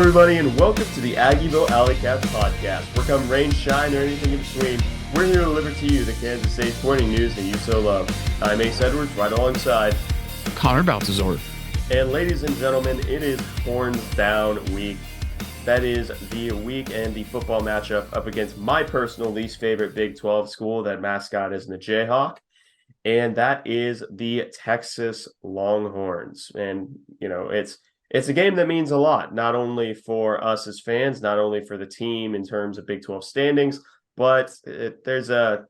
everybody, and welcome to the Aggieville Alleycats podcast. Where come rain, shine, or anything in between, we're here to deliver to you the Kansas State sporting news that you so love. I'm Ace Edwards, right alongside Connor Baltazar. And ladies and gentlemen, it is horns down week. That is the week and the football matchup up against my personal least favorite Big 12 school. That mascot is the Jayhawk, and that is the Texas Longhorns. And, you know, it's a game that means a lot, not only for us as fans, not only for the team in terms of Big 12 standings, but there's a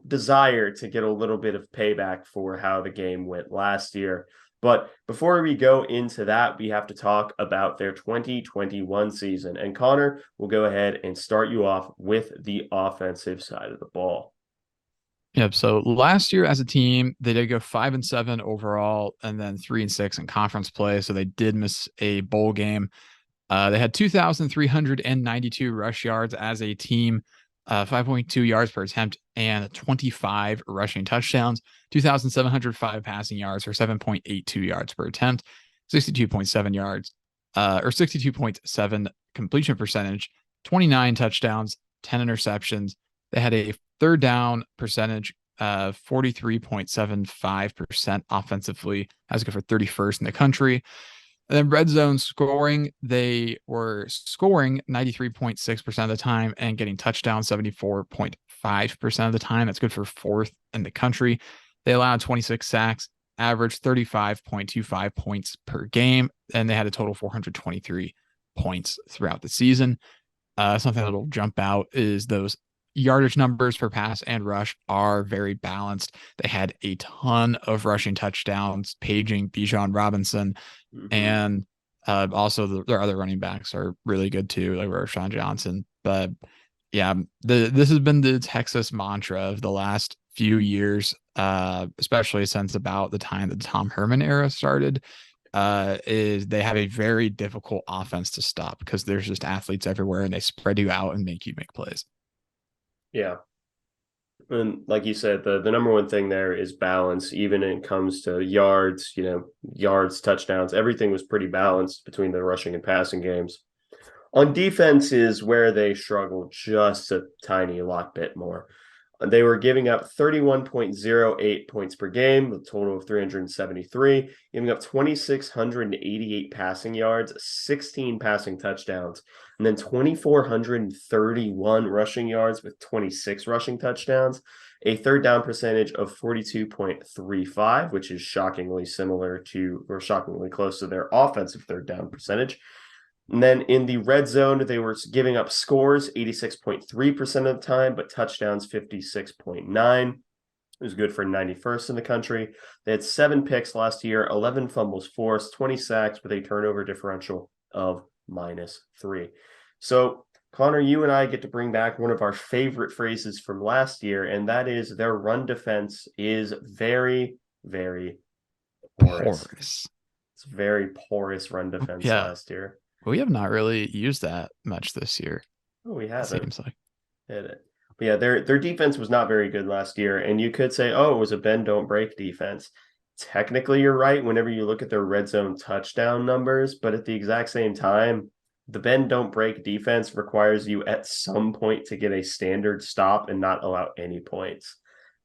desire to get a little bit of payback for how the game went last year. But before we go into that, we have to talk about their 2021 season. And Connor will go ahead and start you off with the offensive side of the ball. Yep. So last year as a team, they did go 5-7 overall and then 3-6 in conference play. So they did miss a bowl game. They had 2,392 rush yards as a team, 5.2 yards per attempt, and 25 rushing touchdowns, 2,705 passing yards for 7.82 yards per attempt, 62.7 yards, or 62.7 completion percentage, 29 touchdowns, 10 interceptions. They had a third down percentage, 43.75% offensively. That's good for 31st in the country. And then red zone scoring, they were scoring 93.6% of the time and getting touchdowns 74.5% of the time. That's good for 4th in the country. They allowed 26 sacks, averaged 35.25 points per game, and they had a total 423 points throughout the season. Something that'll jump out is those yardage numbers for pass and rush are very balanced. They had a ton of rushing touchdowns, paging Bijan Robinson, and also their other running backs are really good too, like Roshan Johnson. But yeah, this has been the Texas mantra of the last few years, especially since about the time that the Tom Herman era started. Is they have a very difficult offense to stop because there's just athletes everywhere and they spread you out and make you make plays. Yeah. And like you said, the number one thing there is balance. Even when it comes to yards, yards, touchdowns, everything was pretty balanced between the rushing and passing games. On defense is where they struggled just a tiny lot bit more. They were giving up 31.08 points per game, a total of 373, giving up 2,688 passing yards, 16 passing touchdowns, and then 2,431 rushing yards with 26 rushing touchdowns, a third down percentage of 42.35, which is shockingly close to their offensive third down percentage. And then in the red zone, they were giving up scores 86.3% of the time, but touchdowns 56.9. It was good for 91st in the country. They had 7 picks last year, 11 fumbles forced, 20 sacks with a turnover differential of -3. So, Connor, you and I get to bring back one of our favorite phrases from last year, and that is their run defense is very, very porous. It's very porous run defense last year. We have not really used that much this year. Oh, we haven't. Seems like. But yeah, their defense was not very good last year. And you could say, oh, it was a bend, don't break defense. Technically, you're right whenever you look at their red zone touchdown numbers. But at the exact same time, the bend, don't break defense requires you at some point to get a standard stop and not allow any points.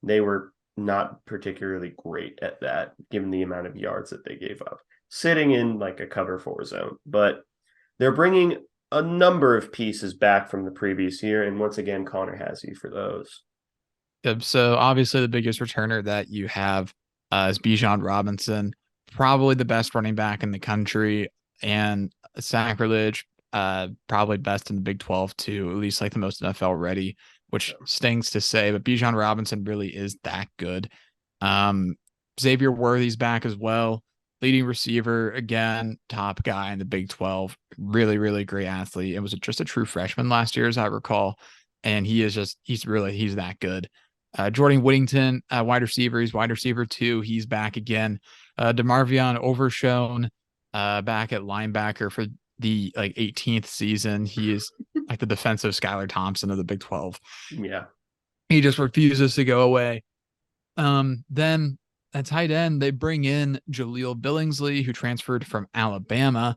They were not particularly great at that, given the amount of yards that they gave up, sitting in like a cover 4 zone. But they're bringing a number of pieces back from the previous year, and once again, Connor has you for those. Yep. So obviously the biggest returner that you have is Bijan Robinson, probably the best running back in the country, and sacrilege, probably best in the Big 12 too, at least like the most NFL ready, which stings to say, but Bijan Robinson really is that good. Xavier Worthy's back as well. Leading receiver, again, top guy in the Big 12. Really, really great athlete. It was just a true freshman last year, as I recall. And he's that good. Jordan Whittington, wide receiver. He's wide receiver 2. He's back again. DeMarvion Overshone, back at linebacker for the 18th season. He is like the defensive Skylar Thompson of the Big 12. Yeah. He just refuses to go away. Then at tight end, they bring in Jaleel Billingsley, who transferred from Alabama.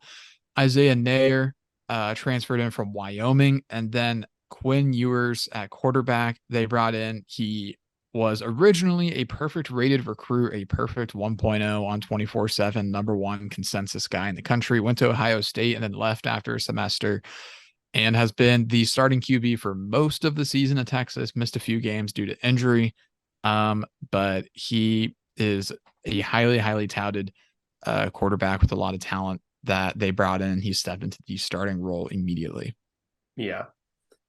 Isaiah Nair, transferred in from Wyoming, and then Quinn Ewers at quarterback. They brought in. He was originally a perfect rated recruit, a perfect 1.0 on 24/7, number one consensus guy in the country. Went to Ohio State and then left after a semester and has been the starting QB for most of the season at Texas. Missed a few games due to injury, but he is a highly, highly touted quarterback with a lot of talent that they brought in. He stepped into the starting role immediately. Yeah.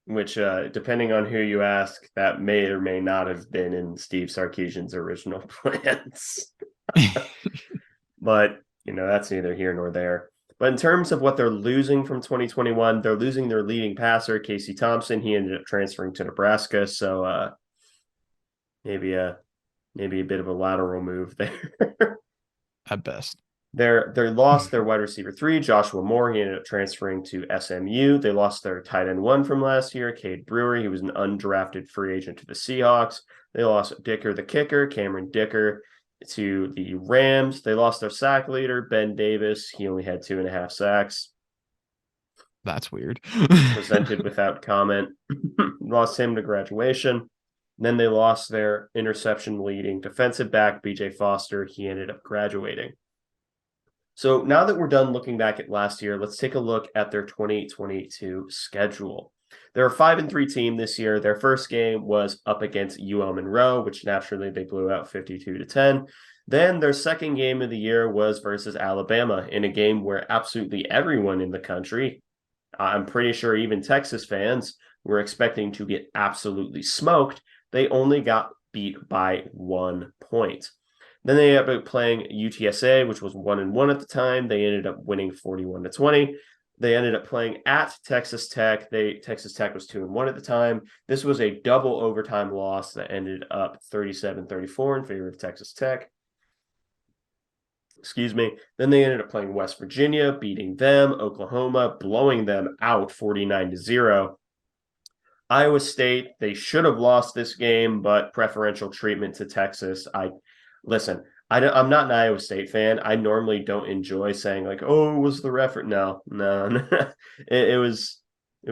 Which, depending on who you ask, that may or may not have been in Steve Sarkisian's original plans. But, that's neither here nor there. But in terms of what they're losing from 2021, they're losing their leading passer, Casey Thompson. He ended up transferring to Nebraska. So maybe a bit of a lateral move there. At best. They lost their wide receiver 3, Joshua Moore. He ended up transferring to SMU. They lost their tight end 1 from last year, Cade Brewer. He was an undrafted free agent to the Seahawks. They lost Dicker the kicker, Cameron Dicker, to the Rams. They lost their sack leader, Ben Davis. He only had 2.5 sacks. That's weird. Presented without comment. Lost him to graduation. Then they lost their interception leading defensive back, BJ Foster. He ended up graduating. So now that we're done looking back at last year, let's take a look at their 2022 schedule. They're a 5-3 team this year. Their first game was up against UL Monroe, which naturally they blew out 52-10. Then their second game of the year was versus Alabama in a game where absolutely everyone in the country, I'm pretty sure even Texas fans, were expecting to get absolutely smoked. They only got beat by 1 point. Then they ended up playing UTSA, which was 1-1 at the time. They ended up winning 41-20. They ended up playing at Texas Tech. Texas Tech was 2-1 at the time. This was a double overtime loss that ended up 37-34 in favor of Texas Tech. Excuse me. Then they ended up playing West Virginia, beating them, Oklahoma, blowing them out 49-0. Iowa State, they should have lost this game, but preferential treatment to Texas. Listen, I'm not an Iowa State fan. I normally don't enjoy saying like, "Oh, was the referee?" No. it was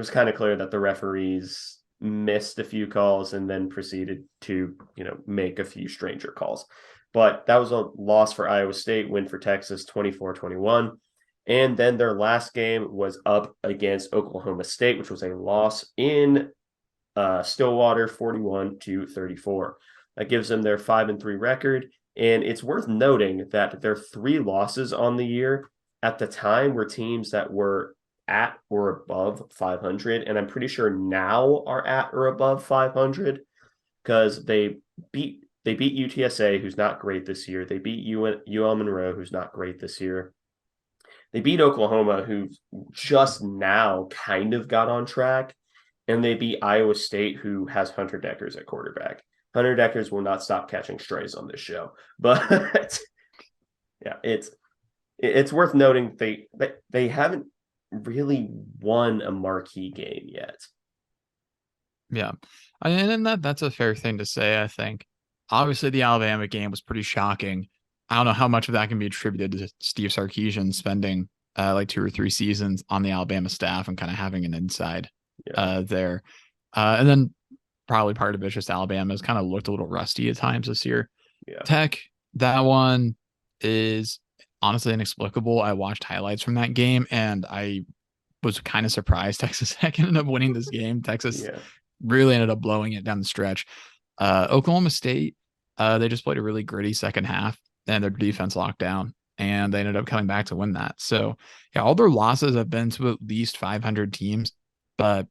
kind of clear that the referees missed a few calls and then proceeded to make a few stranger calls. But that was a loss for Iowa State, win for Texas, 24-21. And then their last game was up against Oklahoma State, which was a loss in Stillwater, 41-34. That gives them their 5-3 record. And it's worth noting that their 3 losses on the year at the time were teams that were at or above 500. And I'm pretty sure now are at or above 500 because they beat UTSA, who's not great this year. They beat UL Monroe, who's not great this year. They beat Oklahoma, who just now kind of got on track. And they beat Iowa State, who has Hunter Deckers at quarterback. Hunter Deckers will not stop catching strays on this show. But yeah, it's worth noting they haven't really won a marquee game yet. Yeah. And that's a fair thing to say, I think. Obviously, the Alabama game was pretty shocking. I don't know how much of that can be attributed to Steve Sarkisian spending like 2 or 3 seasons on the Alabama staff and kind of having an inside there. And then probably part of it just Alabama has kind of looked a little rusty at times this year. Yeah. Tech, that one is honestly inexplicable. I watched highlights from that game and I was kind of surprised Texas Tech ended up winning this game. Texas really ended up blowing it down the stretch. Oklahoma State, they just played a really gritty second half and their defense locked down and they ended up coming back to win that. So yeah, all their losses have been to at least 500 teams, but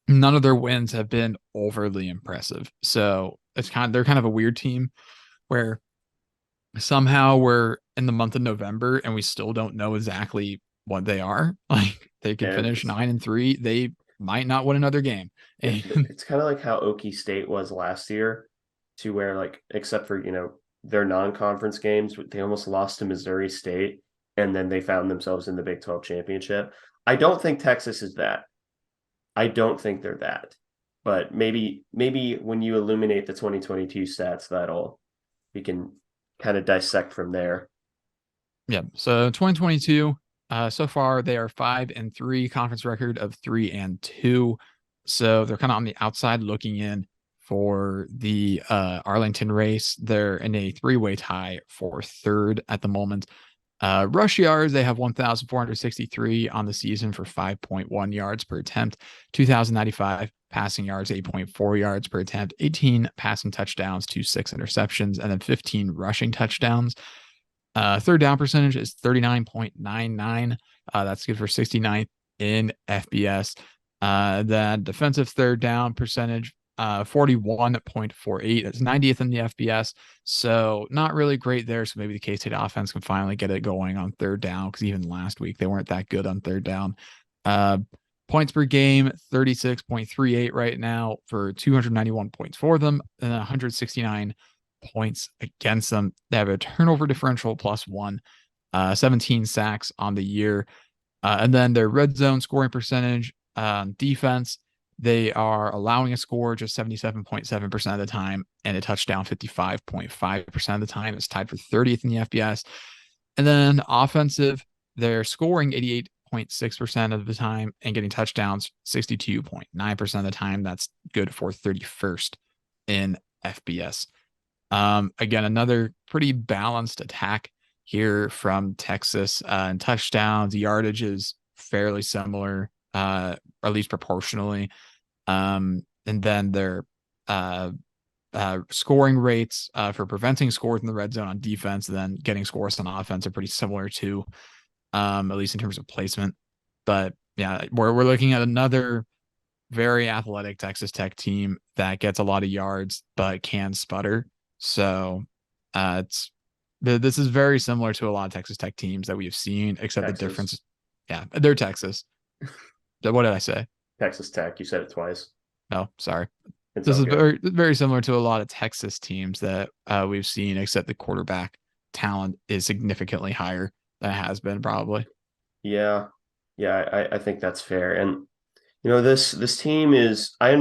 none of their wins have been overly impressive. So they're kind of a weird team where somehow we're in the month of November and we still don't know exactly what they are. Like they could finish 9-3. They might not win another game. It's kind of like how Okie State was last year, to where like, except for, their non-conference games, they almost lost to Missouri State and then they found themselves in the Big 12 championship. I don't think Texas is that. I don't think they're that. But maybe when you illuminate the 2022 stats, we can kind of dissect from there. Yeah. So 2022, So far, they are 5-3, conference record of 3-2. So they're kind of on the outside looking in for the Arlington race. They're in a three-way tie for third at the moment. Rush yards, they have 1,463 on the season for 5.1 yards per attempt, 2,095 passing yards, 8.4 yards per attempt, 18 passing touchdowns to 6 interceptions, and then 15 rushing touchdowns. Third down percentage is 39.99. That's good for 69th in FBS. Then defensive third down percentage, 41.48. It's 90th in the FBS. So not really great there. So maybe the K-State offense can finally get it going on third down, because even last week they weren't that good on third down. Points per game, 36.38 right now for 291 points for them, and 169 points against them. They have a turnover differential +1, 17 sacks on the year. And then their red zone scoring percentage, defense, they are allowing a score just 77.7% of the time and a touchdown 55.5% of the time. It's tied for 30th in the FBS. And then offensive, they're scoring 88.6% of the time and getting touchdowns 62.9% of the time. That's good for 31st in FBS. Again, another pretty balanced attack here from Texas. And touchdowns, yardage is fairly similar, at least proportionally. And then their scoring rates for preventing scores in the red zone on defense, and then getting scores on offense are pretty similar too, at least in terms of placement. But yeah, we're looking at another very athletic Texas Tech team that gets a lot of yards but can sputter. So this is very similar to a lot of Texas Tech teams that we have seen, except Texas. the difference. Yeah, they're Texas. What did I say? Texas Tech. You said it twice. Oh, sorry. It's This all is good. very similar to a lot of Texas teams that we've seen, except the quarterback talent is significantly higher than it has been probably. Yeah. Yeah, I think that's fair. And this team is I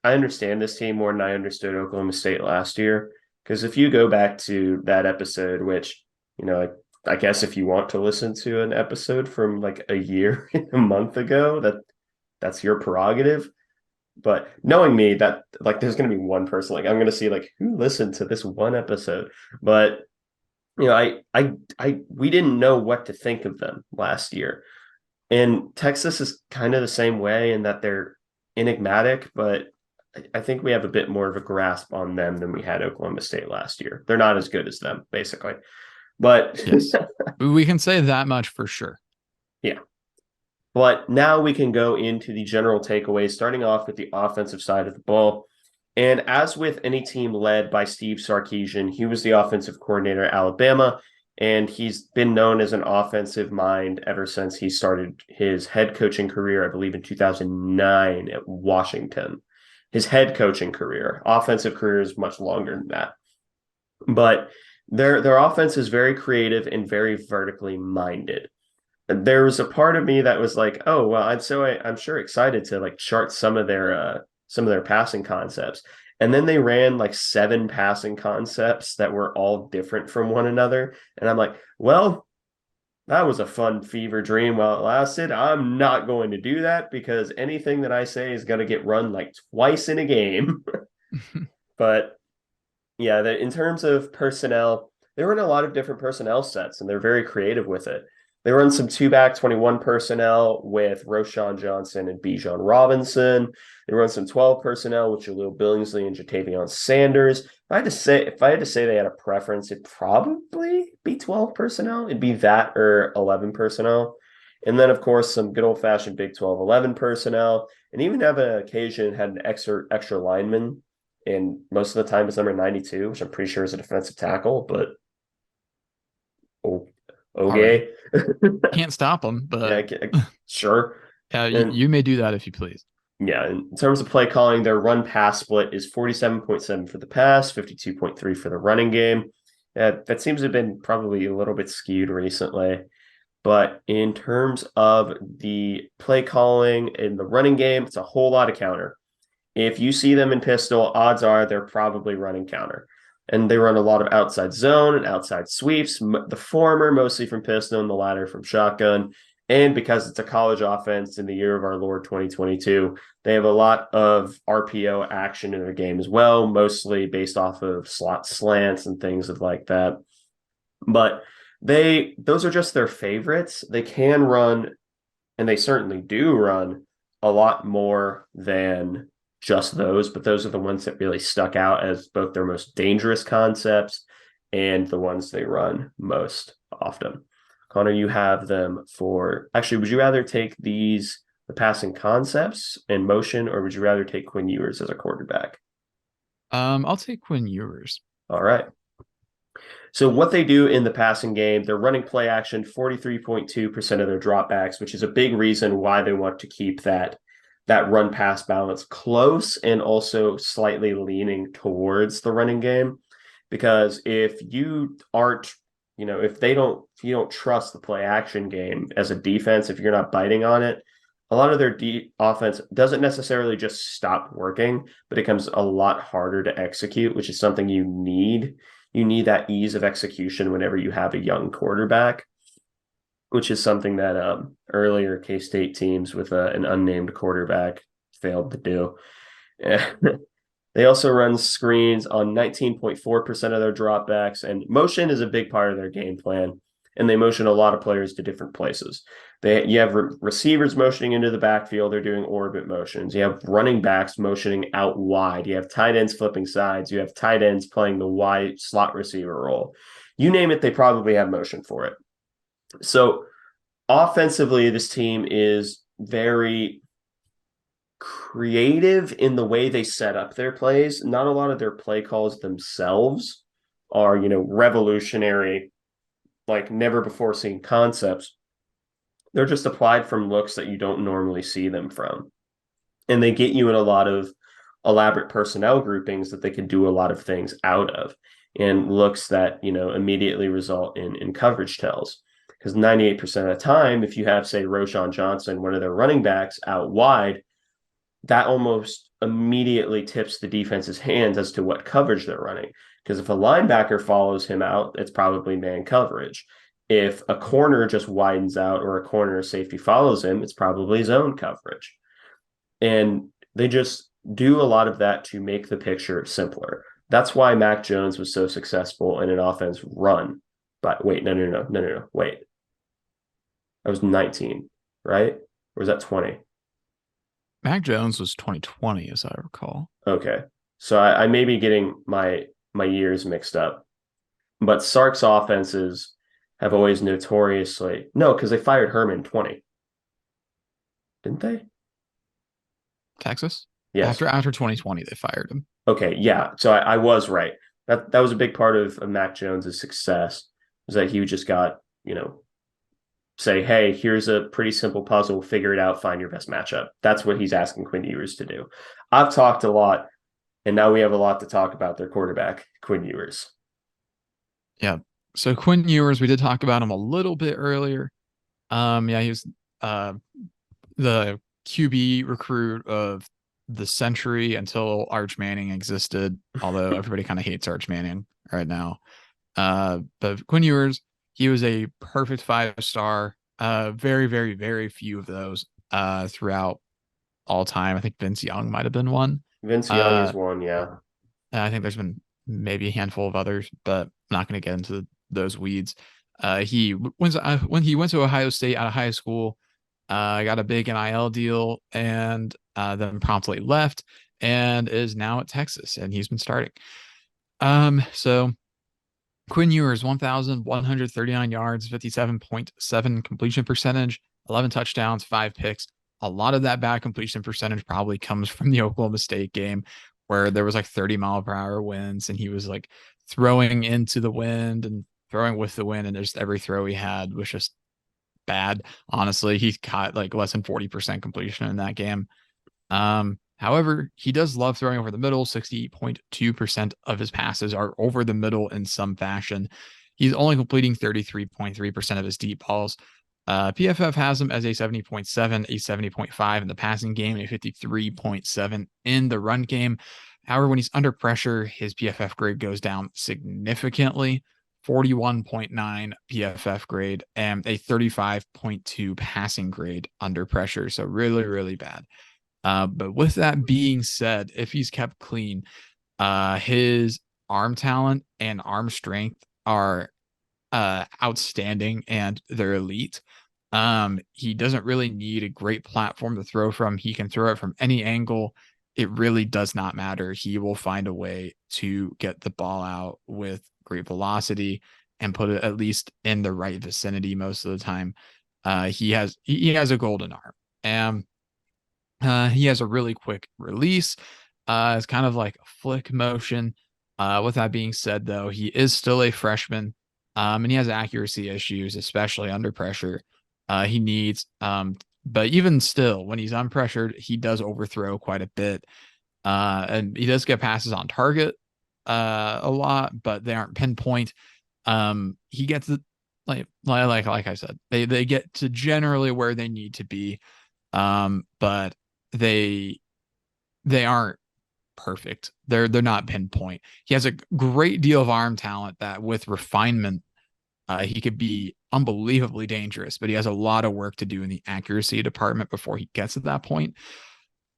understand this team more than I understood Oklahoma State last year. Because if you go back to that episode, which, I guess if you want to listen to an episode from like a year, a month ago, that's your prerogative. But knowing me, that like there's gonna be one person, like I'm gonna see like who listened to this one episode. But we didn't know what to think of them last year. And Texas is kind of the same way in that they're enigmatic, but I think we have a bit more of a grasp on them than we had Oklahoma State last year. They're not as good as them, basically. But Yes, we can say that much for sure. yeah. But now we can go into the general takeaways, starting off with the offensive side of the ball. And as with any team led by Steve Sarkisian, he was the offensive coordinator at Alabama, and he's been known as an offensive mind ever since he started his head coaching career, I believe in 2009 at Washington. His head coaching career, offensive career is much longer than that. But their offense is very creative and very vertically minded. There was a part of me that was like, oh well, I'm sure excited to like chart some of their passing concepts. And then they ran like 7 passing concepts that were all different from one another. And I'm like, well, that was a fun fever dream while it lasted. I'm not going to do that because anything that I say is going to get run like twice in a game. But yeah, in terms of personnel, they run a lot of different personnel sets and they're very creative with it. They run some two-back 21 personnel with Roshan Johnson and Bijan Robinson. They run some 12 personnel with Jaleel Billingsley and Jatavion Sanders. If I had to say they had a preference, it'd probably be 12 personnel. It'd be that or 11 personnel. And then, of course, some good old-fashioned Big 12 11 personnel. And even have an occasion had an extra lineman. And most of the time it's number 92, which I'm pretty sure is a defensive tackle, but All right, okay. can't stop them, Yeah, but sure. And you may do that if you please. yeah, in terms of play calling, their run pass split is 47.7 for the pass, 52.3 for the running game. That seems to have been probably a little bit skewed recently. But in terms of the play calling in the running game, it's a whole lot of counter. If you see them in pistol, odds are they're probably running counter. And they run a lot of outside zone and outside sweeps, the former mostly from pistol and the latter from shotgun. And because it's a college offense in the year of our Lord 2022, they have a lot of RPO action in their game as well, mostly based off of slot slants and things like that. But those are just their favorites. They can run, and they certainly do run a lot more than just those, but those are the ones that really stuck out as both their most dangerous concepts and the ones they run most often. Connor, you have them for actually, would you rather take the passing concepts and motion, or would you rather take Quinn Ewers as a quarterback? I'll take Quinn Ewers. All right. So what they do in the passing game, they're running play action 43.2% of their dropbacks, which is a big reason why they want to keep that run pass balance close and also slightly leaning towards the running game. Because if you aren't, if you don't trust the play action game as a defense, if you're not biting on it, a lot of their offense doesn't necessarily just stop working, but it becomes a lot harder to execute, which is something you need. You need that ease of execution whenever you have a young quarterback, which is something that earlier K-State teams with an unnamed quarterback failed to do. They also run screens on 19.4% of their dropbacks, and motion is a big part of their game plan. And they motion a lot of players to different places. You have receivers motioning into the backfield. They're doing orbit motions. You have running backs motioning out wide. You have tight ends flipping sides. You have tight ends playing the wide slot receiver role. You name it, they probably have motion for it. So offensively, this team is very creative in the way they set up their plays. Not a lot of their play calls themselves are, revolutionary, like never before seen concepts. They're just applied from looks that you don't normally see them from. And they get you in a lot of elaborate personnel groupings that they can do a lot of things out of, and looks that, immediately result in coverage tells. Because 98% of the time, if you have, say, Roschon Johnson, one of their running backs out wide, that almost immediately tips the defense's hands as to what coverage they're running. Because if a linebacker follows him out, it's probably man coverage. If a corner just widens out or a corner safety follows him, it's probably zone coverage. And they just do a lot of that to make the picture simpler. That's why Mac Jones was so successful in an offense run. But wait, no. Wait. I was 19, right? Or was that 20? Mac Jones was 2020, as I recall. Okay. So I may be getting my years mixed up. But Sark's offenses have always notoriously no, because they fired Herman 20. Didn't they? Texas? Yes. After 2020, they fired him. Okay, yeah. So I was right. That was a big part of Mac Jones's success, was that he just got, say, hey, here's a pretty simple puzzle, figure it out, find your best matchup. That's what he's asking Quinn Ewers to do. I've talked a lot, and now we have a lot to talk about their quarterback, Quinn Ewers. Yeah. So Quinn Ewers, we did talk about him a little bit earlier. Yeah, he was the QB recruit of the century until Arch Manning existed, although everybody kind of hates Arch Manning right now. But Quinn Ewers, he was a perfect 5-star. Very, very, very few of those throughout all time. I think Vince Young might have been one. Vince Young is one, yeah. I think there's been maybe a handful of others, but I'm not going to get into those weeds. When he went to Ohio State out of high school, got a big NIL deal, and then promptly left, and is now at Texas, and he's been starting. So Quinn Ewers, 1,139 yards, 57.7 completion percentage, 11 touchdowns, 5 picks. A lot of that bad completion percentage probably comes from the Oklahoma State game, where there was like 30-mile-per-hour winds, and he was like throwing into the wind and throwing with the wind, and just every throw he had was just bad. Honestly, he caught like less than 40% completion in that game. However, he does love throwing over the middle. 60.2% of his passes are over the middle in some fashion. He's only completing 33.3% of his deep balls. PFF has him as a 70.7, a 70.5 in the passing game, a 53.7 in the run game. However, when he's under pressure, his PFF grade goes down significantly. 41.9 PFF grade and a 35.2 passing grade under pressure. So really, really bad. But with that being said, if he's kept clean, his arm talent and arm strength are outstanding and they're elite. He doesn't really need a great platform to throw from. He can throw it from any angle. It really does not matter. He will find a way to get the ball out with great velocity and put it at least in the right vicinity most of the time. He has a golden arm. And he has a really quick release. It's kind of like a flick motion. With that being said, though, he is still a freshman, and he has accuracy issues, especially under pressure. He needs, but even still, when he's unpressured, he does overthrow quite a bit, and he does get passes on target a lot, but they aren't pinpoint. He gets the like I said, they get to generally where they need to be, but they aren't perfect. They're not pinpoint. He has a great deal of arm talent that with refinement, he could be unbelievably dangerous, but he has a lot of work to do in the accuracy department before he gets to that point.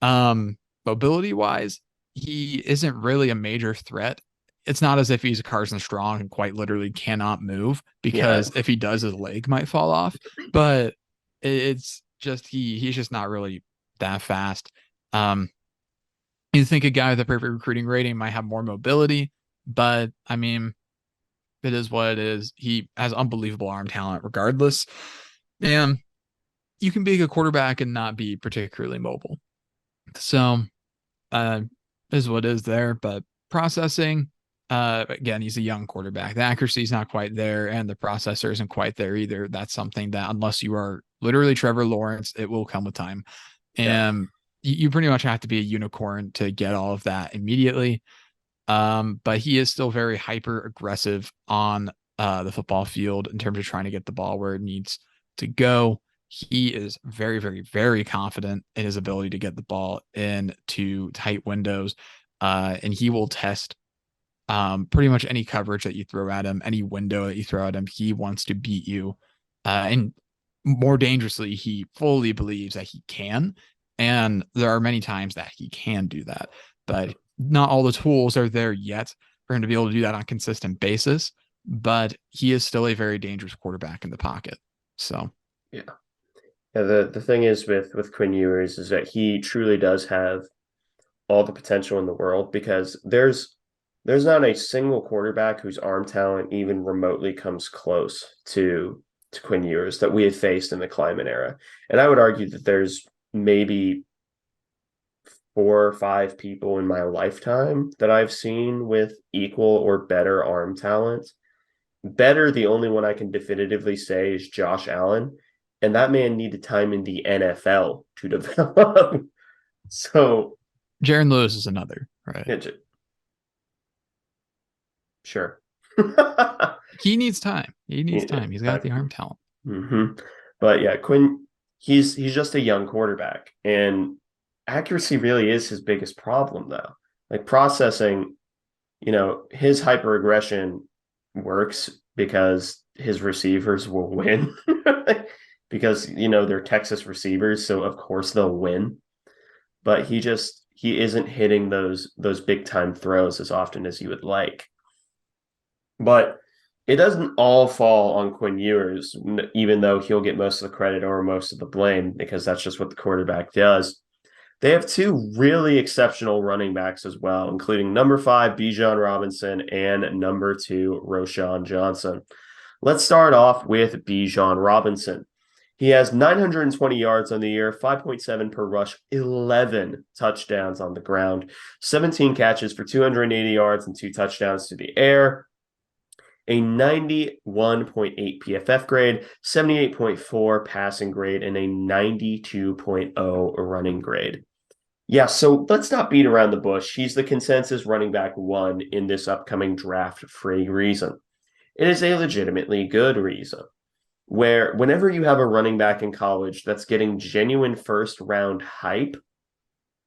Mobility wise, he isn't really a major threat. It's not as if he's Carson Strong and quite literally cannot move, Yeah. because if he does, his leg might fall off. But it's just he's just not really that fast. You think a guy with a perfect recruiting rating might have more mobility, but I mean, it is what it is. He has unbelievable arm talent regardless. And you can be a good quarterback and not be particularly mobile. So uh is what is there. But processing, again, he's a young quarterback. The accuracy is not quite there, and the processor isn't quite there either. That's something that unless you are literally Trevor Lawrence, it will come with time. Yeah. And you pretty much have to be a unicorn to get all of that immediately. But he is still very hyper aggressive on the football field in terms of trying to get the ball where it needs to go. He is very, very, very confident in his ability to get the ball into tight windows. And he will test pretty much any coverage that you throw at him, any window that you throw at him. He wants to beat you. And more dangerously, he fully believes that he can. And there are many times that he can do that. But not all the tools are there yet for him to be able to do that on a consistent basis. But he is still a very dangerous quarterback in the pocket. So, Yeah. Yeah, the thing is with Quinn Ewers is that he truly does have all the potential in the world because there's not a single quarterback whose arm talent even remotely comes close to Quinn Ewers that we have faced in the climate era. And I would argue that there's maybe 4 or 5 people in my lifetime that I've seen with equal or better arm talent. Better, the only one I can definitively say is Josh Allen, and that man needed time in the NFL to develop. So, Jaron Lewis is another, right? sure. He needs time. He needs Yeah, time. He's got the arm talent. But yeah, Quinn, he's just a young quarterback, and accuracy really is his biggest problem, though. Like processing, his hyper aggression works because his receivers will win because they're Texas receivers, so of course they'll win. But he isn't hitting those big time throws as often as you would like. But it doesn't all fall on Quinn Ewers, even though he'll get most of the credit or most of the blame because that's just what the quarterback does. They have 2 really exceptional running backs as well, including number 5, Bijan Robinson, and number 2, Roschon Johnson. Let's start off with Bijan Robinson. He has 920 yards on the year, 5.7 per rush, 11 touchdowns on the ground, 17 catches for 280 yards and 2 touchdowns to the air, a 91.8 PFF grade, 78.4 passing grade, and a 92.0 running grade. Yeah, so let's not beat around the bush. He's the consensus running back 1 in this upcoming draft for a reason. It is a legitimately good reason. Where whenever you have a running back in college that's getting genuine first round hype,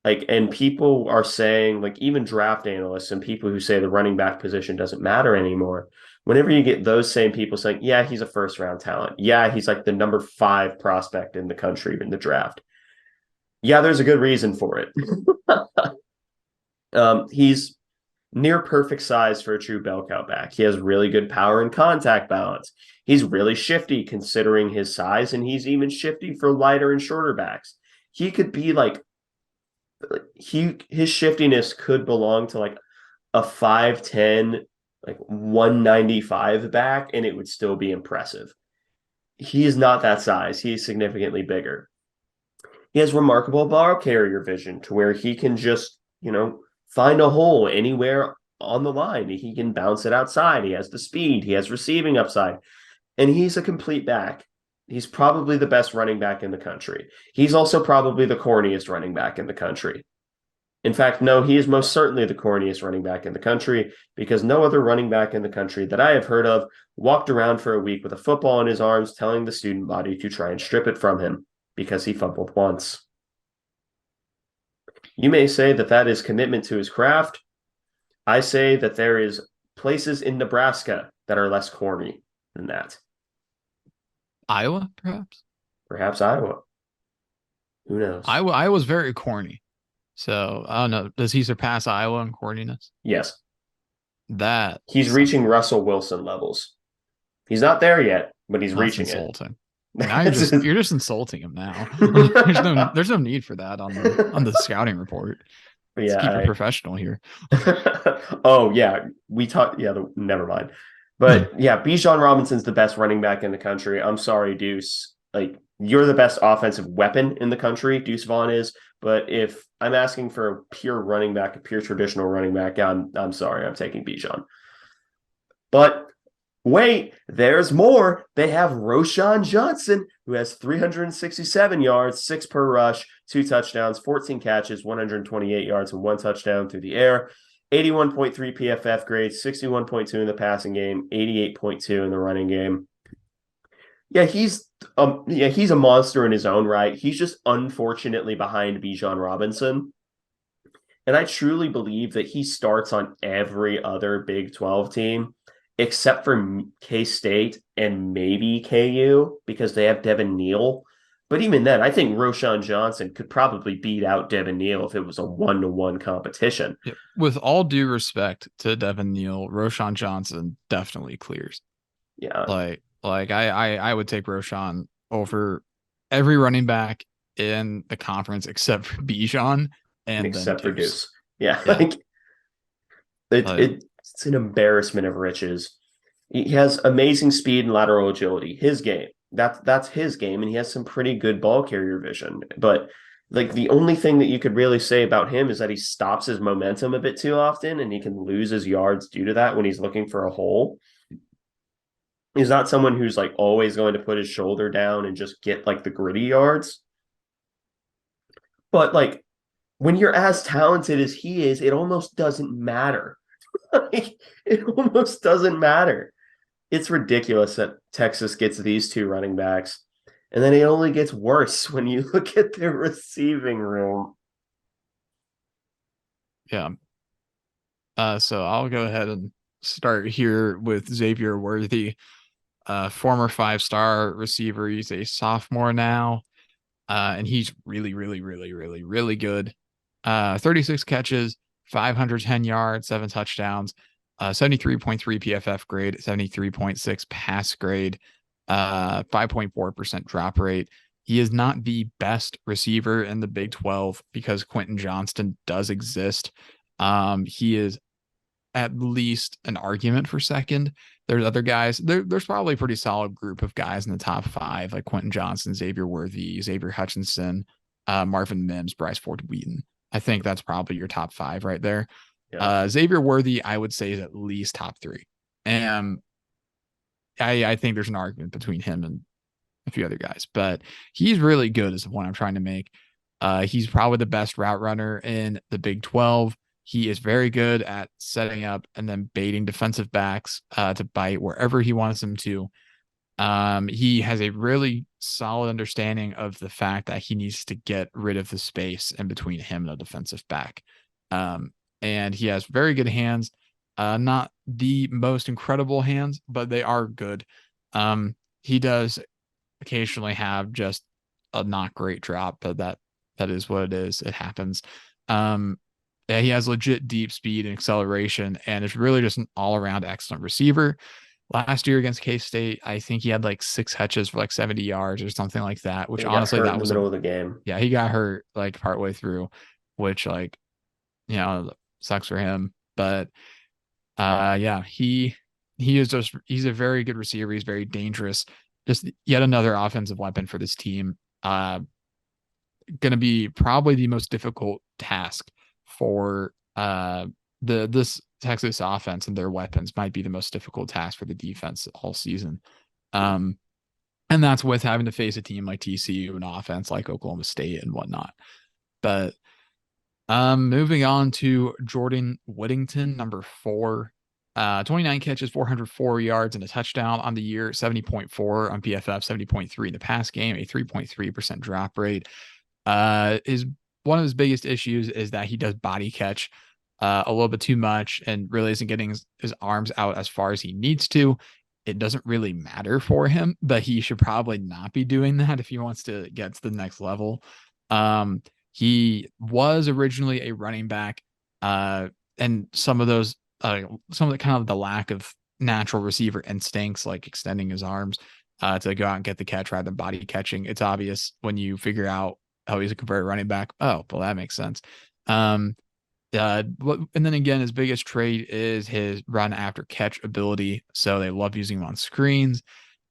Like, and people are saying, like, even draft analysts and people who say the running back position doesn't matter anymore. Whenever you get those same people saying, yeah, he's a first round talent. Yeah, he's like the number 5 prospect in the country in the draft. Yeah, there's a good reason for it. He's near perfect size for a true bell cow back. He has really good power and contact balance. He's really shifty considering his size, and he's even shifty for lighter and shorter backs. He could be like his shiftiness could belong to like a 5'10", like 195 back, and it would still be impressive. He is not that size. He is significantly bigger. He has remarkable ball carrier vision to where he can just, find a hole anywhere on the line. He can bounce it outside. He has the speed. He has receiving upside. And he's a complete back. He's probably the best running back in the country. He's also probably the corniest running back in the country. In fact, no, he is most certainly the corniest running back in the country because no other running back in the country that I have heard of walked around for a week with a football in his arms telling the student body to try and strip it from him because he fumbled once. You may say that that is commitment to his craft. I say that there is places in Nebraska that are less corny than that. Iowa, perhaps. Perhaps Iowa. Who knows? Iowa's very corny. So I don't know. Does he surpass Iowa in corniness? Yes. That He's reaching Russell Wilson levels. He's not there yet, but he's that's reaching insulting. it. Now you're just insulting him now. There's no need for that on the scouting report. Let's keep it professional here. Oh yeah, we talked. Yeah, never mind. But yeah, Bijan Robinson's the best running back in the country. I'm sorry, Deuce. Like you're the best offensive weapon in the country. Deuce Vaughn is. But if I'm asking for a pure running back, a pure traditional running back, I'm sorry, I'm taking Bijan. But wait, there's more. They have Roschon Johnson, who has 367 yards, 6 per rush, 2 touchdowns, 14 catches, 128 yards, and 1 touchdown through the air. 81.3 PFF grade, 61.2 in the passing game, 88.2 in the running game. Yeah, he's a monster in his own right. He's just unfortunately behind Bijan Robinson. And I truly believe that he starts on every other Big 12 team except for K-State and maybe KU because they have Devin Neal. But even then, I think Roschon Johnson could probably beat out Devin Neal if it was a 1-to-1 competition. Yeah. With all due respect to Devin Neal, Roschon Johnson definitely clears. Yeah. Like I would take Roschon over every running back in the conference except for Bijan and except then for Deuce. Yeah. Like it's an embarrassment of riches. He has amazing speed and lateral agility. His game. That's his game, and he has some pretty good ball carrier vision. But like the only thing that you could really say about him is that he stops his momentum a bit too often, and he can lose his yards due to that when he's looking for a hole. He's not someone who's like always going to put his shoulder down and just get like the gritty yards. But like when you're as talented as he is, it almost doesn't matter. It almost doesn't matter. It's ridiculous that Texas gets these 2 running backs. And then it only gets worse when you look at their receiving room. Yeah. So I'll go ahead and start here with Xavier Worthy, former 5-star receiver. He's a sophomore now. And he's really, really, really, really, really good. 36 catches, 510 yards, 7 touchdowns, 73.3 PFF grade, 73.6 pass grade, 5.4% drop rate. He is not the best receiver in the Big 12 because Quentin Johnston does exist. He is at least an argument for second. There's other guys. There's probably a pretty solid group of guys in the top 5, like Quentin Johnson, Xavier Worthy, Xavier Hutchinson, Marvin Mims, Bryce Ford Wheaton. I think that's probably your top 5 right there. Yeah. Xavier Worthy, I would say, is at least top 3. And I think there's an argument between him and a few other guys, but he's really good is the point I'm trying to make. He's probably the best route runner in the Big 12. He is very good at setting up and then baiting defensive backs to bite wherever he wants them to. He has a really solid understanding of the fact that he needs to get rid of the space in between him and a defensive back. Um, and he has very good hands. Not the most incredible hands, but they are good. He does occasionally have just a not great drop, but that is what it is. It happens. Um, yeah, he has legit deep speed and acceleration, and is really just an all around excellent receiver. Last year against K State, I think he had like 6 catches for like 70 yards or something like that, which He got honestly, hurt in that the was a, middle of the game. yeah, he got hurt like partway through, which like, sucks for him. But yeah, he is just, he's a very good receiver. He's very dangerous. Just yet another offensive weapon for this team. Going to be probably the most difficult task for this Texas offense, and their weapons might be the most difficult task for the defense all season. Um, and that's with having to face a team like TCU, an offense like Oklahoma State and whatnot. But moving on to Jordan Whittington, number 4. 29 catches, 404 yards, and a touchdown on the year, 70.4 on PFF, 70.3 in the pass game, a 3.3% drop rate. Is one of his biggest issues is that he does body catch a little bit too much and really isn't getting his arms out as far as he needs to. It doesn't really matter for him, but he should probably not be doing that if he wants to get to the next level. He was originally a running back, and some of the kind of the lack of natural receiver instincts, like extending his arms to go out and get the catch rather than body catching. It's obvious when you figure out how he's a converted running back. Oh, well, that makes sense. And then again, his biggest trait is his run after catch ability. So they love using him on screens.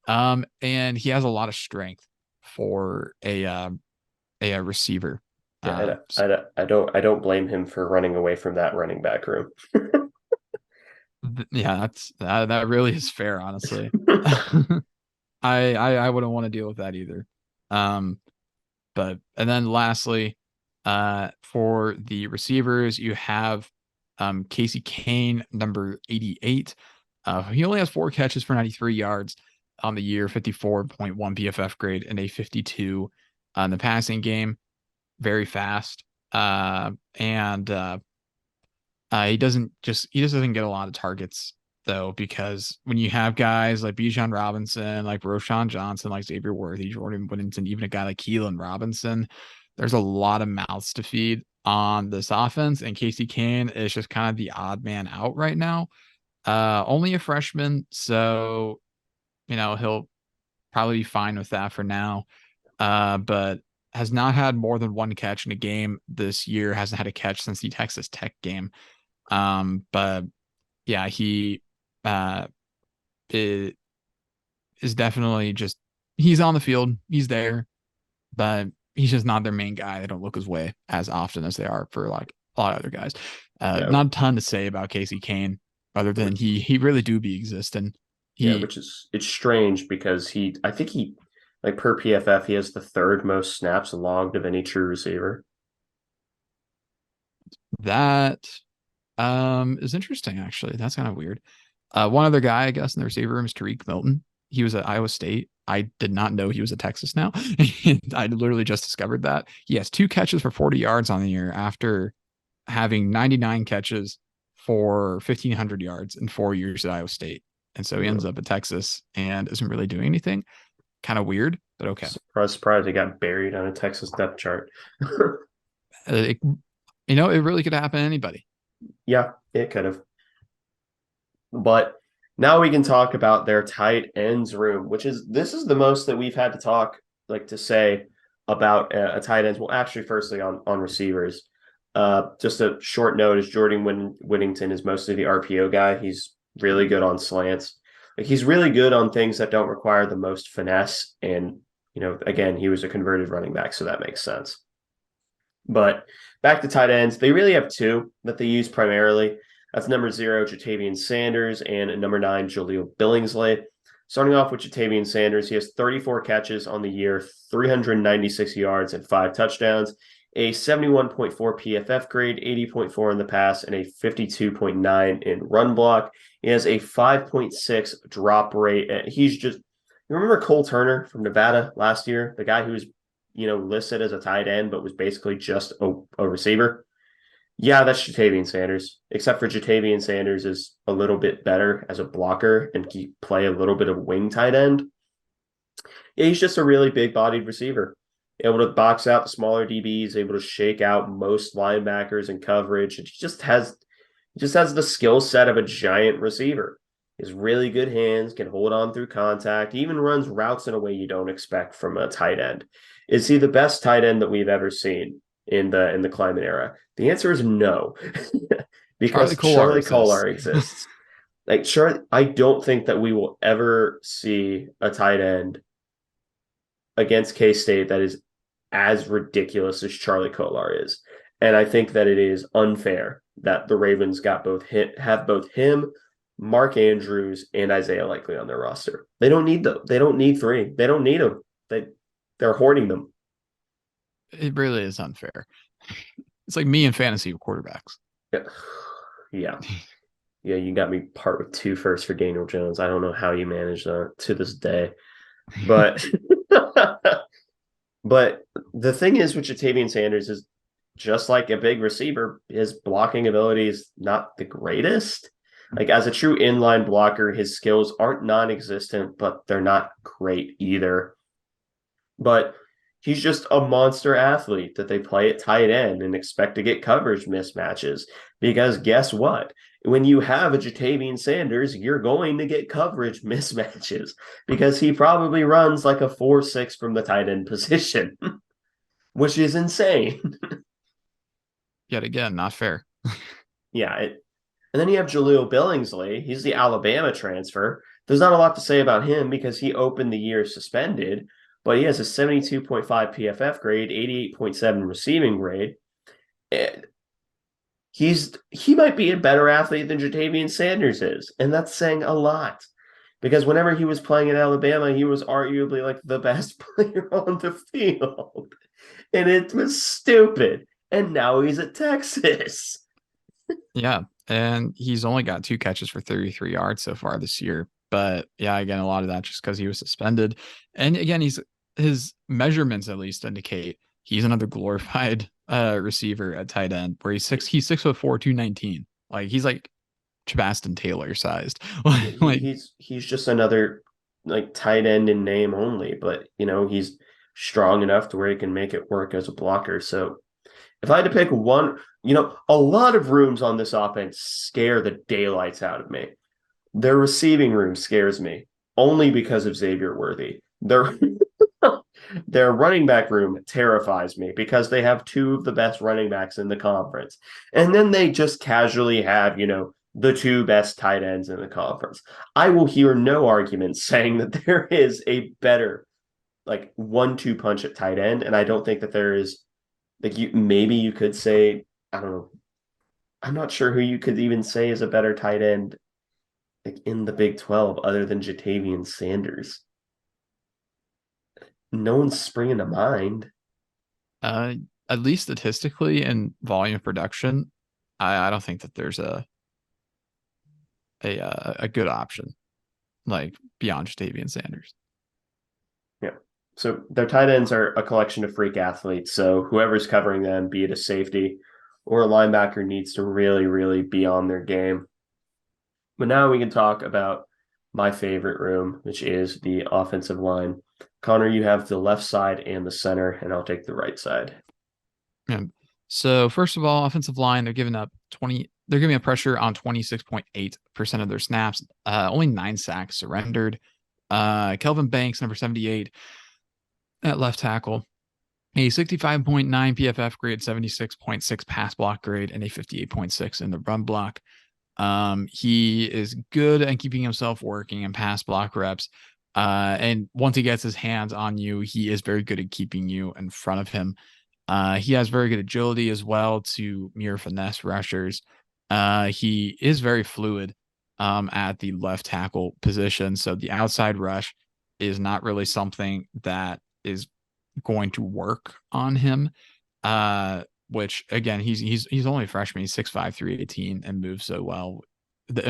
And he has a lot of strength for a receiver. Yeah, I don't blame him for running away from that running back room. Yeah, that really is fair, honestly. I wouldn't want to deal with that either. But and then lastly, for the receivers, you have Casey Kane, number 88. He only has 4 catches for 93 yards on the year, 54.1 PFF grade, and a 52 on the passing game. Very fast. And he just doesn't get a lot of targets though, because when you have guys like Bijan Robinson, like Roshan Johnson, like Xavier Worthy, Jordan Whittington, even a guy like Keelan Robinson, there's a lot of mouths to feed on this offense. And Casey Kane is just kind of the odd man out right now. Only a freshman, so he'll probably be fine with that for now. But has not had more than 1 catch in a game this year. Hasn't had a catch since the Texas Tech game. But yeah, he is definitely just, he's on the field, he's there, but he's just not their main guy. They don't look his way as often as they are for like a lot of other guys. Yeah, Not a ton to say about Casey Kane other than he really do be existing. yeah, He which is it's strange because I think he like per PFF he has the 3rd most snaps logged of any true receiver. That is interesting actually. That's kind of weird. One other guy, I guess, in the receiver room is Tariq Milton. He was at Iowa State. I did not know he was at Texas now. I literally just discovered that. He has 2 catches for 40 yards on the year after having 99 catches for 1,500 yards in 4 years at Iowa State. And so he ends up at Texas and isn't really doing anything. Kind of weird, but okay. Surprised he got buried on a Texas depth chart. It really could happen to anybody. Yeah, it could have. But now we can talk about their tight ends room, this is the most that we've had to talk, like to say about a tight ends. Well, actually, firstly on receivers, just a short note is Jordan Whittington is mostly the RPO guy. He's really good on slants. Like he's really good on things that don't require the most finesse. And again, he was a converted running back, so that makes sense. But back to tight ends, they really have 2 that they use primarily. That's number 0, Jatavian Sanders, and number 9, Jaleel Billingsley. Starting off with Jatavian Sanders, he has 34 catches on the year, 396 yards, and 5 touchdowns, a 71.4 PFF grade, 80.4 in the pass, and a 52.9 in run block. He has a 5.6 drop rate. He's just You remember Cole Turner from Nevada last year, the guy who was, listed as a tight end but was basically just a receiver. Yeah, that's Jatavian Sanders. Except for Jatavian Sanders is a little bit better as a blocker and can play a little bit of wing tight end. Yeah, he's just a really big-bodied receiver, able to box out the smaller DBs, able to shake out most linebackers in coverage. And he just has the skill set of a giant receiver. He has really good hands, can hold on through contact, even runs routes in a way you don't expect from a tight end. Is he the best tight end that we've ever seen in the climate era? The answer is no, Charlie because Kolar Charlie exists. Kolar exists. Like Charlie, I don't think that we will ever see a tight end against K State that is as ridiculous as Charlie Kolar is. And I think that it is unfair that the Ravens have both him, Mark Andrews, and Isaiah Likely on their roster. They don't need them. They don't need three. They don't need them. They're hoarding them. It really is unfair. It's like me in fantasy quarterbacks. Yeah. Yeah. Yeah, you got me part with two firsts for Daniel Jones. I don't know how you managed that to this day. But but the thing is with Jatavian Sanders is just like a big receiver, his blocking ability is not the greatest. Like as a true inline blocker, his skills aren't non-existent, but they're not great either. But he's just a monster athlete that they play at tight end and expect to get coverage mismatches. Because guess what? When you have a Jatavian Sanders, you're going to get coverage mismatches because he probably runs like a 4-6 from the tight end position, which is insane. Yet again, not fair. Yeah. And then you have Jaleel Billingsley. He's the Alabama transfer. There's not a lot to say about him because he opened the year suspended, but he has a 72.5 PFF grade, 88.7 receiving grade. And he might be a better athlete than Jatavian Sanders is, and that's saying a lot. Because whenever he was playing in Alabama, he was arguably like the best player on the field. And it was stupid. And now he's at Texas. Yeah. And he's only got 2 catches for 33 yards so far this year. But yeah, again, a lot of that just because he was suspended. And again, his measurements at least indicate he's another glorified receiver at tight end where he's 6'4", 219. Like he's like Chabastin Taylor sized. Yeah, Like he's just another like tight end in name only, but he's strong enough to where he can make it work as a blocker. So if I had to pick one, a lot of rooms on this offense scare the daylights out of me. Their receiving room scares me only because of Xavier Worthy. Their running back room terrifies me because they have two of the best running backs in the conference. And then they just casually have, the two best tight ends in the conference. I will hear no arguments saying that there is a better like 1-2 punch at tight end. And I don't think that there is like maybe you could say, I don't know. I'm not sure who you could even say is a better tight end like in the Big 12 other than Jatavian Sanders. No one's springing to mind. uh at least statistically and volume of production, I don't think that there's a good option like beyond Jatavian Sanders. Yeah. So their tight ends are a collection of freak athletes. So whoever's covering them, be it a safety or a linebacker, needs to really, really be on their game. But now we can talk about my favorite room, which is the offensive line. Connor, you have the left side and the center, and I'll take the right side. Yeah. So first of all, offensive line, they're giving up pressure on 26.8% of their snaps. Only 9 sacks surrendered. Kelvin Banks, number 78 at left tackle, a 65.9 PFF grade, 76.6 pass block grade, and a 58.6 in the run block. He is good at keeping himself working in pass block reps. And once he gets his hands on you, he is very good at keeping you in front of him. He has very good agility as well to mirror finesse rushers. He is very fluid at the left tackle position. So the outside rush is not really something that is going to work on him. Which again, he's only a freshman. He's 6'5", 318 and moves so well.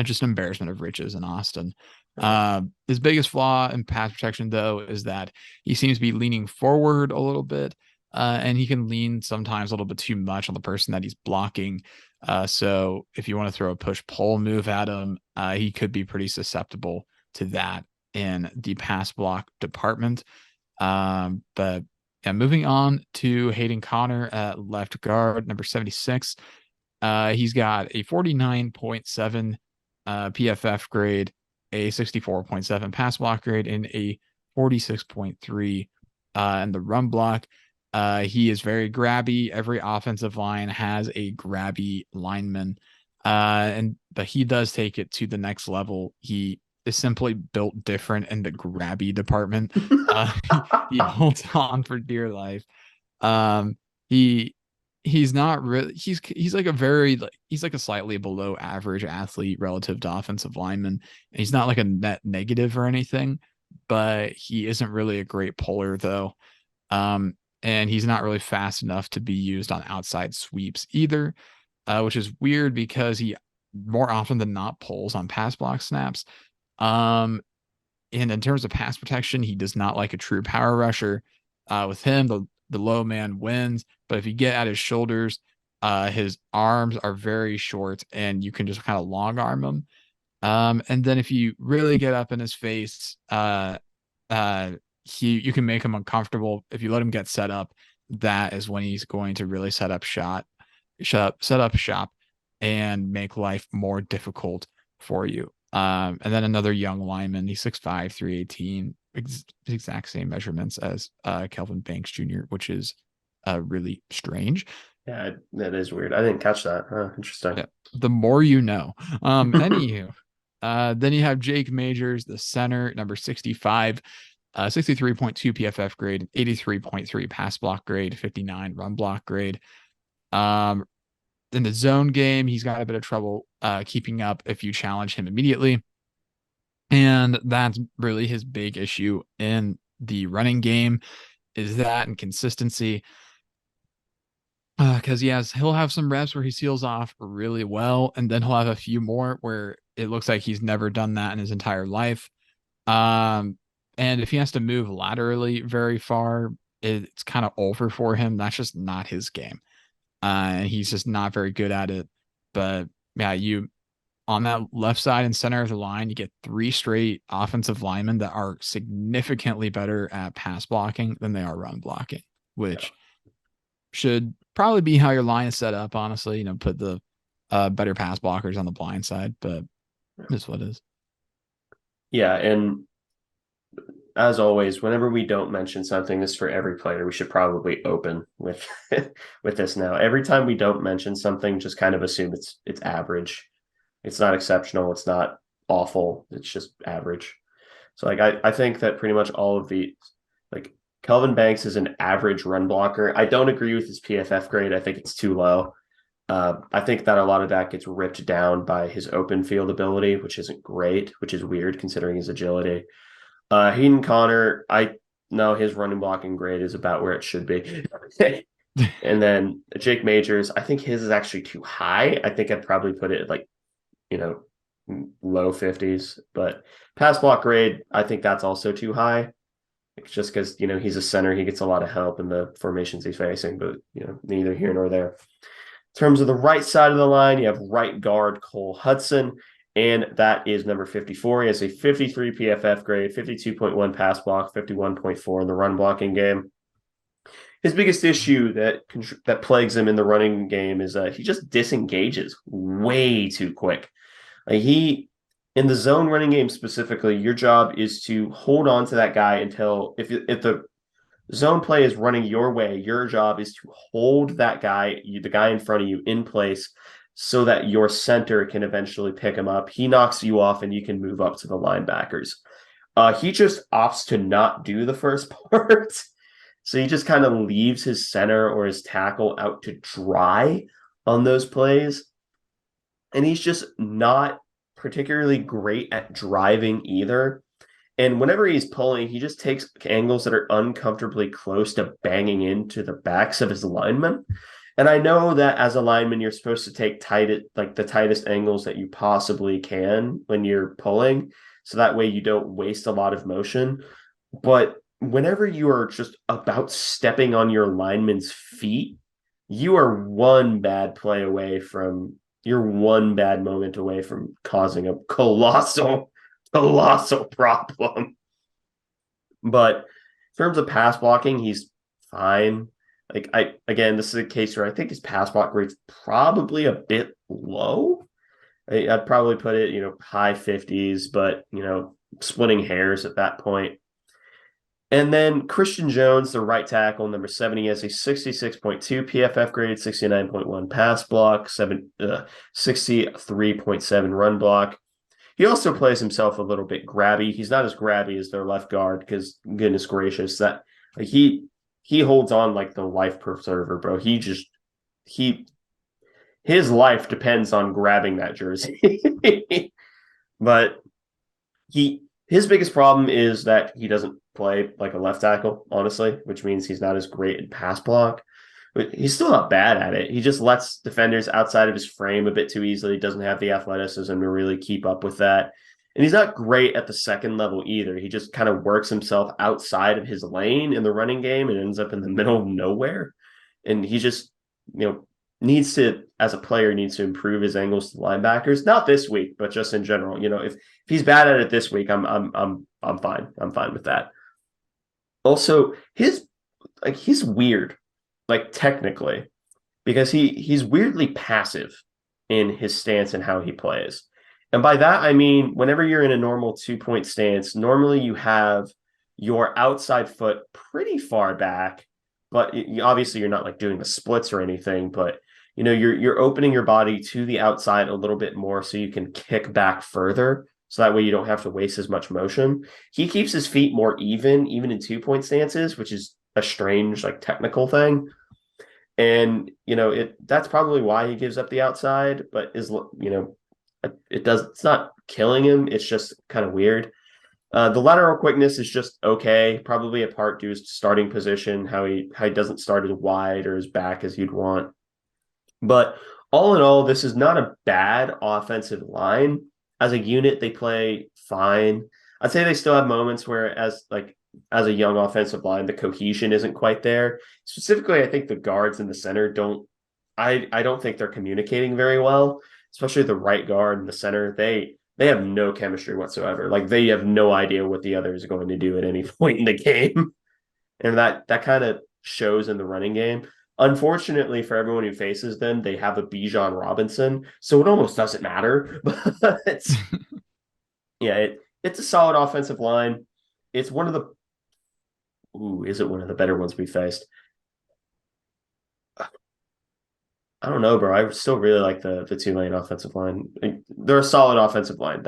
Just an embarrassment of riches in Austin. Uh, His biggest flaw in pass protection, though, is that he seems to be leaning forward a little bit, and he can lean sometimes a little bit too much on the person that he's blocking. So if you want to throw a push-pull move at him, he could be pretty susceptible to that in the pass block department. But yeah, moving on to Hayden Connor at left guard, number 76. He's got a 49.7 PFF grade, a 64.7 pass block grade, and a 46.3 in the run block. He is very grabby. Every offensive line has a grabby lineman. But he does take it to the next level. He is simply built different in the grabby department. He holds on for dear life. Um, he he's not really he's like a very he's like a slightly below average athlete relative to offensive linemen. He's not like a net negative or anything, but he isn't really a great puller though. And he's not really fast enough to be used on outside sweeps either, which is weird because he more often than not pulls on pass block snaps. Um, and in terms of pass protection, he does not like a true power rusher. With him, the low man wins, but if you get at his shoulders, his arms are very short, and you can just kind of long arm him. And then if you really get up in his face, uh, you can make him uncomfortable. If you let him get set up, that is when he's going to really set up shop, and make life more difficult for you. And then another young lineman, he's 6'5", 318, exact same measurements as Kelvin Banks Jr., which is really strange. yeah, that is weird. I didn't catch that. Interesting. Yeah, the more you know. Anywho, then you have Jake Majors, the center, number 65, 63.2 PFF grade, 83.3 pass block grade, 59 run block grade. Um, in the zone game, he's got a bit of trouble keeping up if you challenge him immediately. And that's really his big issue in the running game, is that inconsistency. Because he'll have some reps where he seals off really well, and then he'll have a few more where it looks like he's never done that in his entire life. Um, and if he has to move laterally very far, it's kind of over for him. That's just not his game. And he's just not very good at it. But yeah, you on that left side and center of the line, you get three straight offensive linemen that are significantly better at pass blocking than they are run blocking, which should probably be how your line is set up, honestly. Put the better pass blockers on the blind side, but this what it is. Yeah, and as always, whenever we don't mention something, this for every player, we should probably open with with this now. Every time we don't mention something, just kind of assume it's average. It's not exceptional. It's not awful. It's just average. So I think that pretty much all of the like Kelvin Banks is an average run blocker. I don't agree with his PFF grade. I think it's too low. I think that a lot of that gets ripped down by his open field ability, which isn't great, which is weird considering his agility. Hayden Connor, I know his running blocking grade is about where it should be. And then Jake Majors, I think his is actually too high. I think I'd probably put it at low 50s. But pass block grade, I think that's also too high. It's just because, he's a center. He gets a lot of help in the formations he's facing, but, neither here nor there. In terms of the right side of the line, you have right guard Cole Hudson, and that is number 54. He has a 53 PFF grade, 52.1 pass block, 51.4 in the run blocking game. His biggest issue that plagues him in the running game is he just disengages way too quick. In the zone running game specifically, your job is to hold on to that guy until if the zone play is running your way, your job is to hold that guy, the guy in front of you, in place so that your center can eventually pick him up. He knocks you off and you can move up to the linebackers. He just opts to not do the first part. So he just kind of leaves his center or his tackle out to dry on those plays. And he's just not particularly great at driving either. And whenever he's pulling, he just takes angles that are uncomfortably close to banging into the backs of his linemen. And I know that as a lineman, you're supposed to take the tightest angles that you possibly can when you're pulling, so that way you don't waste a lot of motion. But whenever you are just about stepping on your lineman's feet, you are one bad play away from you're one bad moment away from causing a colossal problem. But in terms of pass blocking, he's fine. Like I again, this is a case where I think his pass block rate's probably a bit low. I'd probably put it, high 50s, but splitting hairs at that point. And then Christian Jones, the right tackle, number 70, has a 66.2 PFF grade, 69.1 pass block, 63.7 run block. He also plays himself a little bit grabby. He's not as grabby as their left guard because, goodness gracious, that like, he holds on like the life preserver, bro. He his life depends on grabbing that jersey. But his biggest problem is that he doesn't play like a left tackle, honestly, which means he's not as great in pass block. But he's still not bad at it. He just lets defenders outside of his frame a bit too easily. He doesn't have the athleticism to really keep up with that. And he's not great at the second level either. He just kind of works himself outside of his lane in the running game and ends up in the middle of nowhere. And he just, needs to, as a player, needs to improve his angles to linebackers. Not this week, but just in general. If he's bad at it this week, I'm fine. I'm fine with that. Also, he's weird, like technically, because he's weirdly passive in his stance and how he plays. And by that I mean whenever you're in a normal 2-point stance, normally you have your outside foot pretty far back, but obviously you're not like doing the splits or anything, but you're opening your body to the outside a little bit more so you can kick back further. So that way you don't have to waste as much motion. He keeps his feet more even in 2-point stances, which is a strange, like technical thing. And, that's probably why he gives up the outside, but it's not killing him. It's just kind of weird. The lateral quickness is just okay, probably a part due to his starting position, how he doesn't start as wide or as back as you'd want. But all in all, this is not a bad offensive line. As a unit, they play fine. I'd say they still have moments where, as a young offensive line, the cohesion isn't quite there. Specifically, I think the guards in the center don't. I don't think they're communicating very well, especially the right guard and the center. They have no chemistry whatsoever. Like they have no idea what the other is going to do at any point in the game, and that kind of shows in the running game. Unfortunately for everyone who faces them, they have a Bijan Robinson, so it almost doesn't matter. But yeah, it's a solid offensive line. It's one of the is it one of the better ones we faced? I don't know, bro. I still really like the Tulane offensive line. They're a solid offensive line.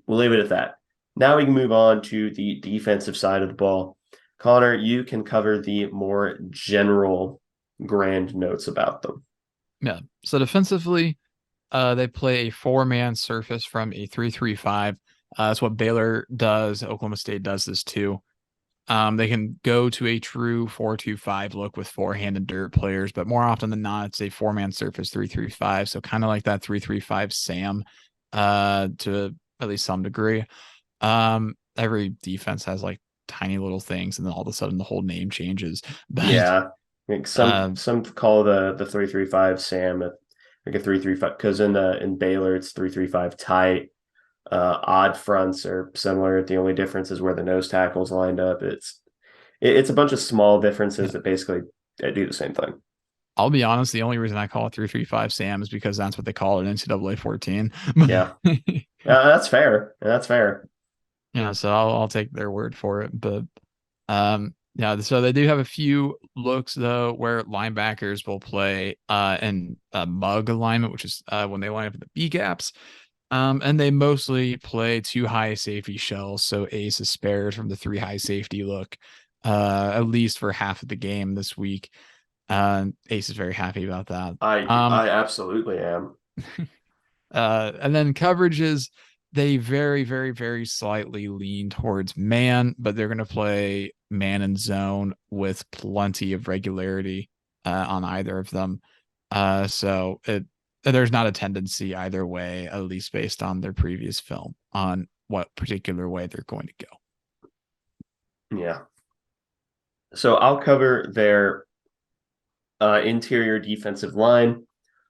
We'll leave it at that. Now we can move on to the defensive side of the ball. Connor, you can cover the more general grand notes about them. Yeah. So defensively, they play a 4-man surface from a 3-3-5. That's what Baylor does. Oklahoma State does this too. They can go to a true 4-2-5 look with forehand and dirt players, but more often than not, it's a 4-man surface 3-3-5. So kind of like that 3-3-5 Sam, to at least some degree. Every defense has like tiny little things, and then all of a sudden the whole name changes. But yeah, like some call the 3-3-5 Sam like a 3-3-5 because in Baylor it's 3-3-5 tight. Odd fronts are similar. The only difference is where the nose tackle's lined up. It's a bunch of small differences that basically do the same thing. I'll be honest, the only reason I call it 3-3-5 Sam is because that's what they call it in NCAA 14. Yeah, that's fair. That's fair. Yeah, so I'll take their word for it. But yeah, so they do have a few looks though where linebackers will play in a mug alignment, which is when they line up in the B gaps. And they mostly play 2 high safety shells, so Ace is spared from the 3 high safety look, at least for half of the game this week. Ace is very happy about that. I absolutely am. And then coverages, they very, very, very slightly lean towards man, but they're going to play man and zone with plenty of regularity on either of them. So there's not a tendency either way, at least based on their previous film, on what particular way they're going to go. Yeah. So I'll cover their interior defensive line,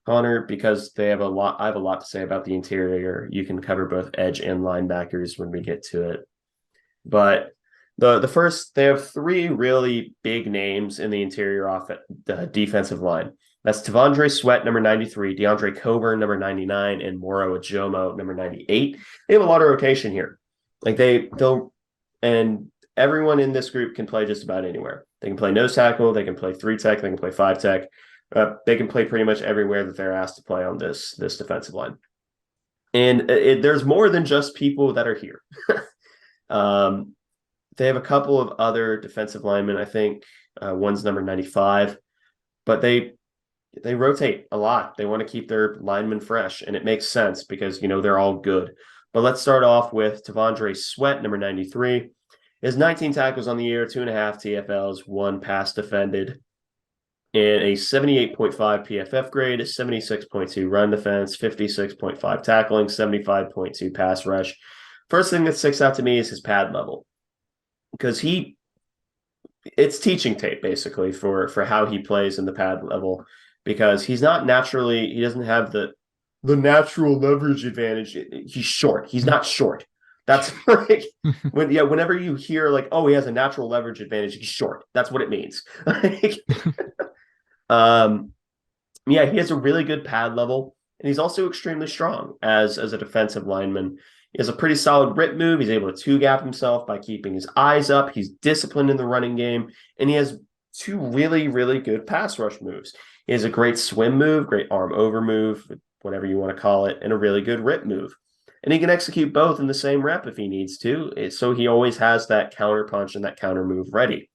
Connor, because they have a lot. I have a lot to say about the interior. You can cover both edge and linebackers when we get to it. But the first, they have three really big names in the interior off the defensive line. That's T'Vondre Sweat, number 93, DeAndre Coburn, number 99, and Moro Ajomo, number 98. They have a lot of rotation here. Like they'll and everyone in this group can play just about anywhere. They can play nose tackle, they can play three tech, they can play five tech. They can play pretty much everywhere that they're asked to play on this defensive line. And there's more than just people that are here. They have a couple of other defensive linemen. I think one's number 95, but they rotate a lot. They want to keep their linemen fresh, and it makes sense because they're all good. But let's start off with T'Vondre Sweat, number 93. His 19 tackles on the year, 2.5 TFLs, 1 pass defended, and a 78.5 PFF grade, 76.2 run defense, 56.5 tackling, 75.2 pass rush. First thing that sticks out to me is his pad level, because it's teaching tape basically for how he plays in the pad level, because he doesn't have the natural leverage advantage. He's short. He's not short. That's like whenever you hear like, oh, he has a natural leverage advantage, he's short. That's what it means. Yeah, he has a really good pad level, and he's also extremely strong as a defensive lineman. He has a pretty solid rip move. He's able to two-gap himself by keeping his eyes up. He's disciplined in the running game, and he has 2 really, really good pass rush moves. He has a great swim move, great arm over move, whatever you want to call it, and a really good rip move. And he can execute both in the same rep if he needs to. So he always has that counter punch and that counter move ready.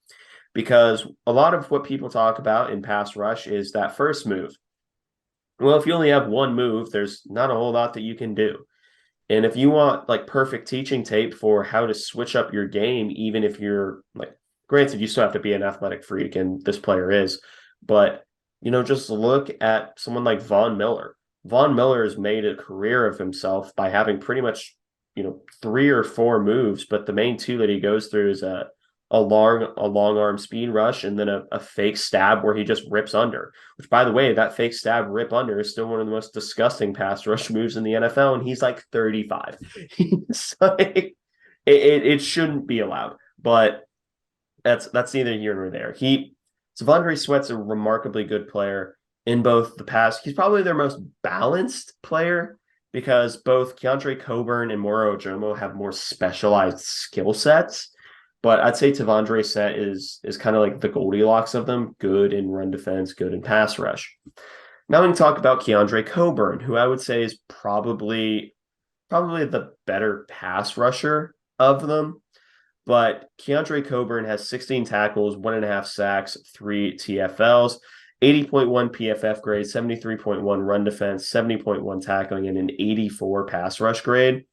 Because a lot of what people talk about in pass rush is that first move. Well, if you only have one move, there's not a whole lot that you can do. And if you want like perfect teaching tape for how to switch up your game, even if you're like, granted, you still have to be an athletic freak, and this player is, but just look at someone like Von Miller. Von Miller has made a career of himself by having pretty much, 3 or 4 moves, but the main 2 that he goes through is a long arm speed rush and then a fake stab where he just rips under, which, by the way, that fake stab rip under is still one of the most disgusting pass rush moves in the NFL. And he's like 35. He's like, it shouldn't be allowed, but that's neither here nor there. T'Vondre Sweat's a remarkably good player in both the pass. He's probably their most balanced player because both Keandre Coburn and Moro Ojomo have more specialized skill sets. But I'd say T'Vondre Sweat is kind of like the Goldilocks of them, good in run defense, good in pass rush. Now we can talk about Keandre Coburn, who I would say is probably the better pass rusher of them. But Keandre Coburn has 16 tackles, 1.5 sacks, 3 TFLs, 80.1 PFF grade, 73.1 run defense, 70.1 tackling, and an 84 pass rush grade.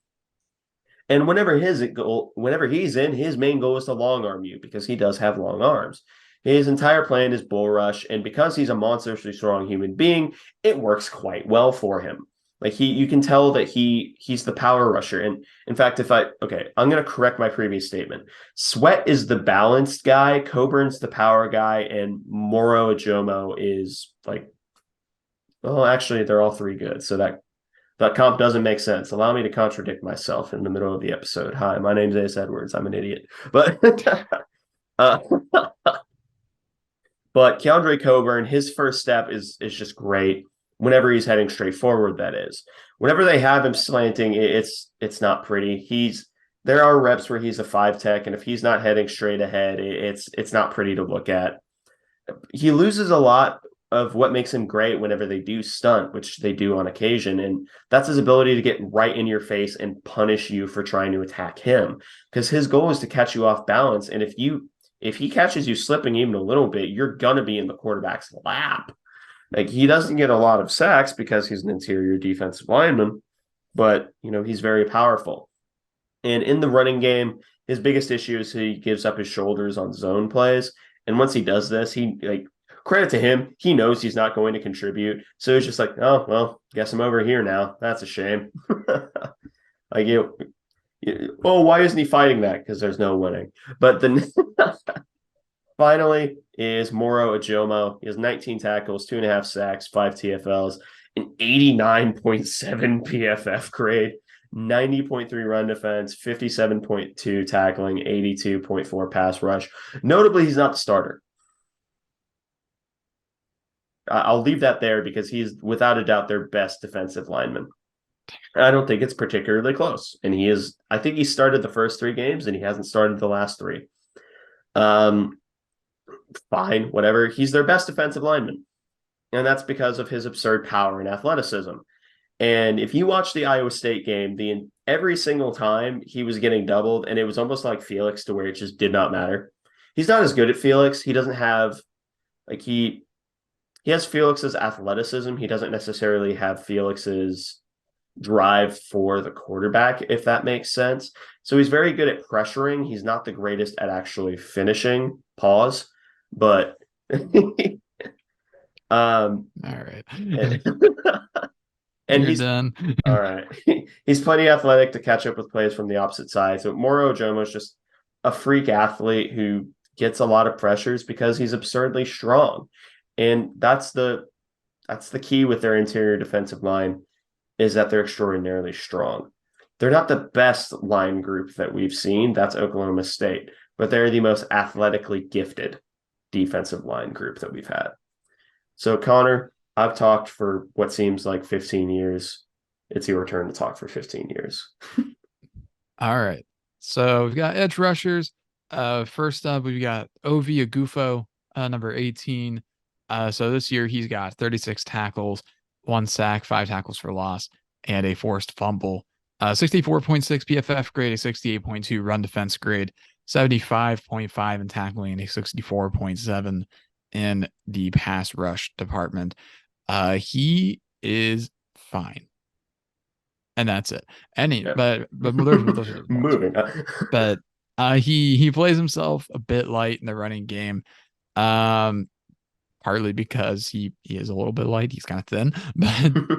And whenever he's in, his main goal is to long arm you because he does have long arms. His entire plan is bull rush, and because he's a monstrously strong human being, it works quite well for him. Like you can tell that he's the power rusher. And in fact, I'm going to correct my previous statement. Sweat is the balanced guy, Coburn's the power guy, and Moro Ajomo is like, well, actually, they're all 3 good. So that comp doesn't make sense. Allow me to contradict myself in the middle of the episode. Hi, my name's Ace Edwards. I'm an idiot. But but Keandre Coburn, his first step is just great. Whenever he's heading straight forward, that is. Whenever they have him slanting, it's not pretty. There are reps where he's a 5 tech, and if he's not heading straight ahead, it's not pretty to look at. He loses a lot of what makes him great whenever they do stunt, which they do on occasion, and that's his ability to get right in your face and punish you for trying to attack him. Because his goal is to catch you off balance, and if he catches you slipping even a little bit, you're gonna be in the quarterback's lap. Like, he doesn't get a lot of sacks because he's an interior defensive lineman, but he's very powerful. And in the running game, his biggest issue is he gives up his shoulders on zone plays. And once he does this, credit to him, he knows he's not going to contribute. So he's just like, oh, well, guess I'm over here now. That's a shame. Oh, why isn't he fighting that? Because there's no winning. But the finally is Moro Ajomo. He has 19 tackles, 2.5 sacks, 5 TFLs, an 89.7 PFF grade, 90.3 run defense, 57.2 tackling, 82.4 pass rush. Notably, he's not the starter. I'll leave that there because he's without a doubt their best defensive lineman. I don't think it's particularly close. And he is, I think he started the first 3 games and he hasn't started the last 3. Um, Fine, whatever. He's their best defensive lineman. And that's because of his absurd power and athleticism. And if you watch the Iowa State game, every single time he was getting doubled, and it was almost like Felix to where it just did not matter. He's not as good at Felix. He doesn't have like he has Felix's athleticism. He doesn't necessarily have Felix's drive for the quarterback, if that makes sense. So he's very good at pressuring. He's not the greatest at actually finishing. Pause. But All right. and, and You're he's done. all right. He's plenty athletic to catch up with players from the opposite side. So Moro Ojomo is just a freak athlete who gets a lot of pressures because he's absurdly strong. And that's the key with their interior defensive line is that they're extraordinarily strong. They're not the best line group that we've seen. That's Oklahoma State, but they're the most athletically gifted defensive line group that we've had. So, Connor, I've talked for what seems like 15 years. It's your turn to talk for 15 years. All right. So we've got edge rushers. First up, we've got Ovi Agufo, number 18. So this year he's got 36 tackles, 1 sack, 5 tackles for loss, and a forced fumble. 64.6 PFF grade, a 68.2 run defense grade, 75.5 in tackling, and a 64.7 in the pass rush department. He is fine. And that's it. Yeah. But those are the results. Moving. But he plays himself a bit light in the running game. Um, Partly because he is a little bit light. He's kind of thin,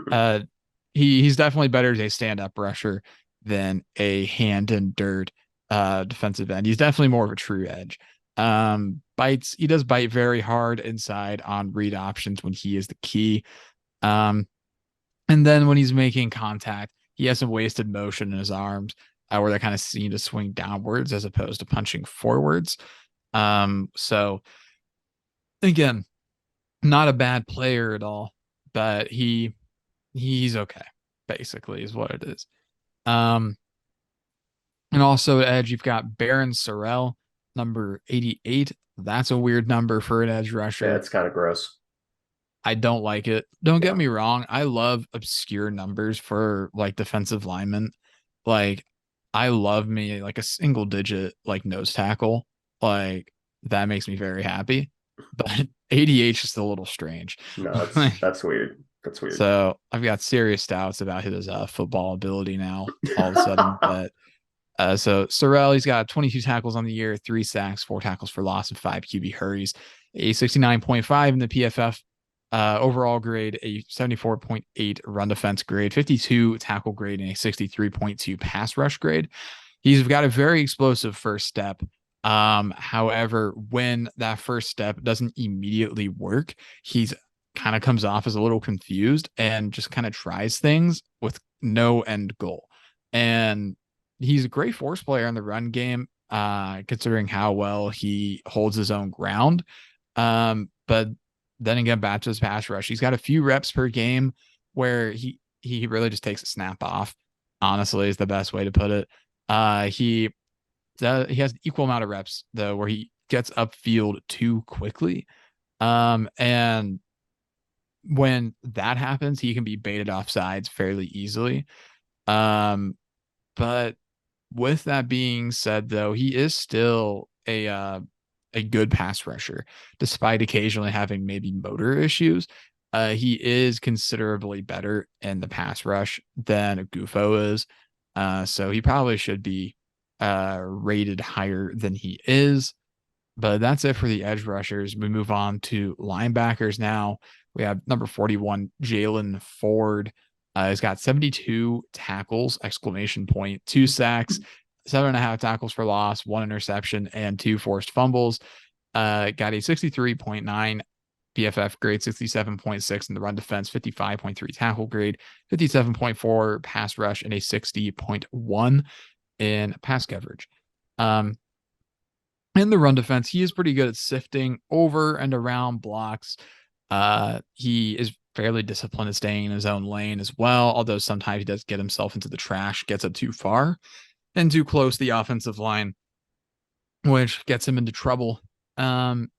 but he's definitely better as a stand-up rusher than a hand and dirt defensive end. He's definitely more of a true edge. He does bite very hard inside on read options when he is the key. And then when he's making contact, he has some wasted motion in his arms where they kind of seem to swing downwards as opposed to punching forwards. So again, not a bad player at all, but he's okay, basically, is what it is. And also at edge, you've got Baron Sorrell, number 88. That's a weird number for an edge rusher. Yeah, it's kind of gross. I don't like it. Don't get me wrong. I love obscure numbers for like defensive linemen. Like I love me like a single digit like nose tackle. Like that makes me very happy. But 88 is just a little strange. No, that's weird. That's weird. So I've got serious doubts about his football ability now all of a sudden. But so Sorrell, he's got 22 tackles on the year, 3 sacks, 4 tackles for loss, and 5 QB hurries, a 69.5 in the PFF overall grade, a 74.8 run defense grade, 52 tackle grade, and a 63.2 pass rush grade. He's got a very explosive first step. However, when that first step doesn't immediately work, he's kind of comes off as a little confused and just kind of tries things with no end goal. And he's a great force player in the run game, considering how well he holds his own ground. But then again, back to his pass rush, he's got a few reps per game where he really just takes a snap off, honestly, is the best way to put it. He has an equal amount of reps though where he gets upfield too quickly. And when that happens, he can be baited off sides fairly easily. But with that being said, though, he is still a good pass rusher, despite occasionally having maybe motor issues. He is considerably better in the pass rush than Gufo is. So he probably should be rated higher than he is. But that's it for the edge rushers. We move on to linebackers now. We have number 41, Jalen Ford. He's got 72 tackles, exclamation point, 2 sacks, 7.5 tackles for loss, 1 interception, and 2 forced fumbles. Got a 63.9 PFF grade, 67.6 in the run defense, 55.3 tackle grade, 57.4 pass rush, and a 60.1 in pass coverage. In the run defense, he is pretty good at sifting over and around blocks. He is fairly disciplined at staying in his own lane as well, although sometimes he does get himself into the trash, gets up too far and too close to the offensive line, which gets him into trouble. And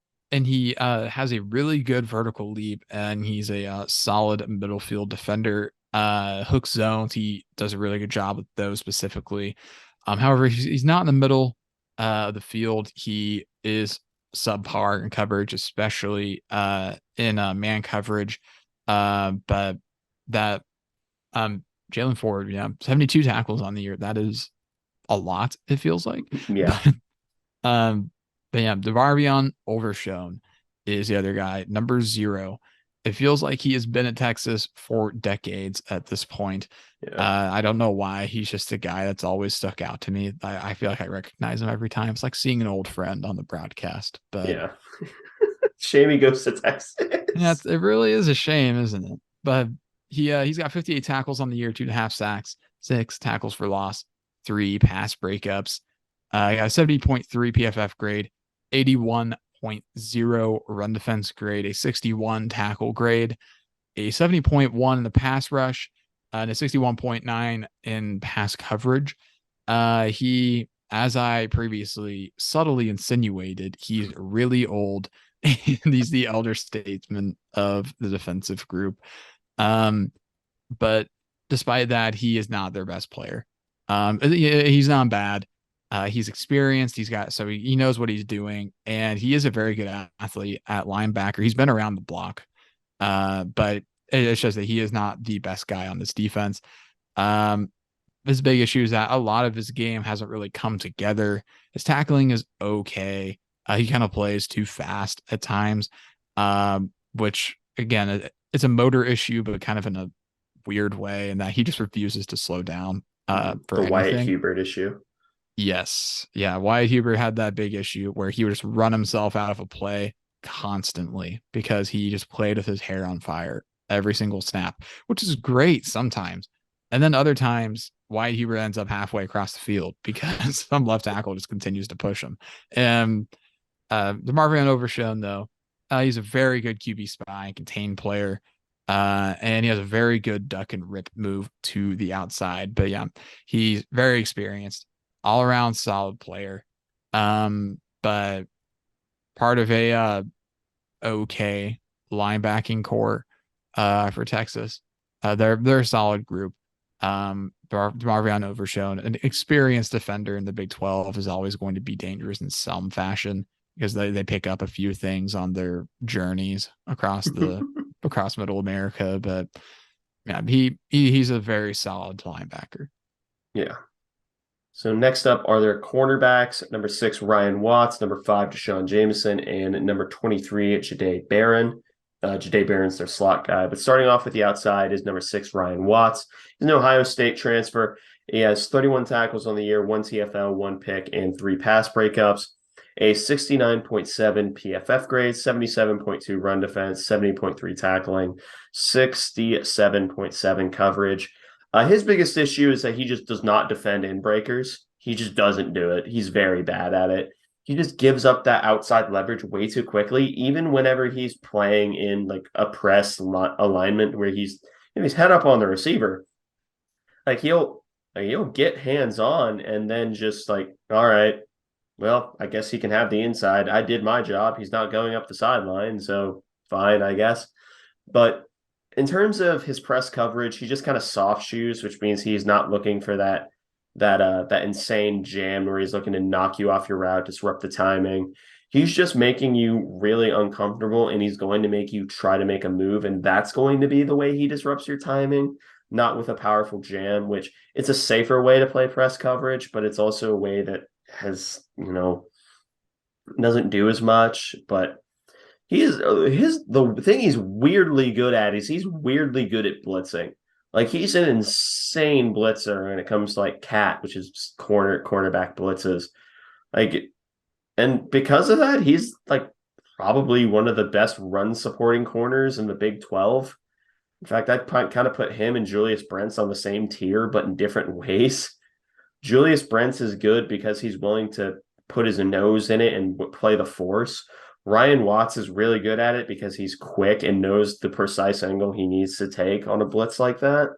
he has a really good vertical leap, and he's a solid middle field defender. Hook zones, he does a really good job with those specifically. However, he's not in the middle of the field. He is subpar in coverage, especially in man coverage. But that Jalen Ford, 72 tackles on the year. That is a lot, it feels like. Yeah. But yeah, DeMarvion Overshown is the other guy, number 0. It feels like he has been at Texas for decades at this point. Yeah. I don't know why. He's just a guy that's always stuck out to me. I feel like I recognize him every time. It's like seeing an old friend on the broadcast. But Yeah. Shame he goes to Texas. yeah, it really is a shame, isn't it? But he's got 58 tackles on the year, 2.5 sacks, 6 tackles for loss, 3 pass breakups. Got a 70.3 PFF grade, 81.0 run defense grade, a 61 tackle grade, a 70.1 in the pass rush, and a 61.9 in pass coverage. He, as I previously subtly insinuated, he's really old. And he's the elder statesman of the defensive group. But despite that, he is not their best player. He's not bad. He's experienced. He knows what he's doing, and he is a very good athlete at linebacker. He's been around the block, but it shows that he is not the best guy on this defense. His big issue is that a lot of his game hasn't really come together. His tackling is okay. He kind of plays too fast at times, which again, it's a motor issue, but kind of in a weird way, and that he just refuses to slow down for The Wyatt anything. Hubert issue. Yes. Yeah. Wyatt Huber had that big issue where he would just run himself out of a play constantly because he just played with his hair on fire every single snap, which is great sometimes. And then other times, Wyatt Huber ends up halfway across the field because some left tackle just continues to push him. And DeMarvion Overshown, though, he's a very good QB spy and contain player. And he has a very good duck and rip move to the outside. But yeah, he's very experienced, all around solid player. But part of a okay linebacking core for Texas. They're a solid group. DeMarvion Overshown, an experienced defender in the Big 12, is always going to be dangerous in some fashion because they pick up a few things on their journeys across middle America. But yeah, he's a very solid linebacker. Yeah. So next up are their cornerbacks. Number 6, Ryan Watts. Number 5, Deshaun Jameson. And number 23, Jahdae Barron. Jahdae Barron's their slot guy. But starting off with the outside is number 6, Ryan Watts. He's an Ohio State transfer. He has 31 tackles on the year, 1 TFL, 1 pick, and 3 pass breakups. A 69.7 PFF grade, 77.2 run defense, 70.3 tackling, 67.7 coverage. His biggest issue is that he just does not defend in breakers. He just doesn't do it. He's very bad at it. He just gives up that outside leverage way too quickly, even whenever he's playing in like a press alignment where he's head up on the receiver. Like he'll get hands on and then just like, all right, well, I guess he can have the inside. I did my job. He's not going up the sideline, so fine, I guess. But in terms of his press coverage, he just kind of soft shoes, which means he's not looking for that insane jam where he's looking to knock you off your route, disrupt the timing. He's just making you really uncomfortable, and he's going to make you try to make a move, and that's going to be the way he disrupts your timing, not with a powerful jam, which it's a safer way to play press coverage, but it's also a way that has, doesn't do as much. But the thing he's weirdly good at is he's weirdly good at blitzing. Like he's an insane blitzer when it comes to like cat, which is cornerback blitzes. Like, and because of that, he's like probably one of the best run supporting corners in the Big 12. In fact, I'd kind of put him and Julius Brents on the same tier, but in different ways. Julius Brents is good because he's willing to put his nose in it and play the force. Ryan Watts is really good at it because he's quick and knows the precise angle he needs to take on a blitz like that.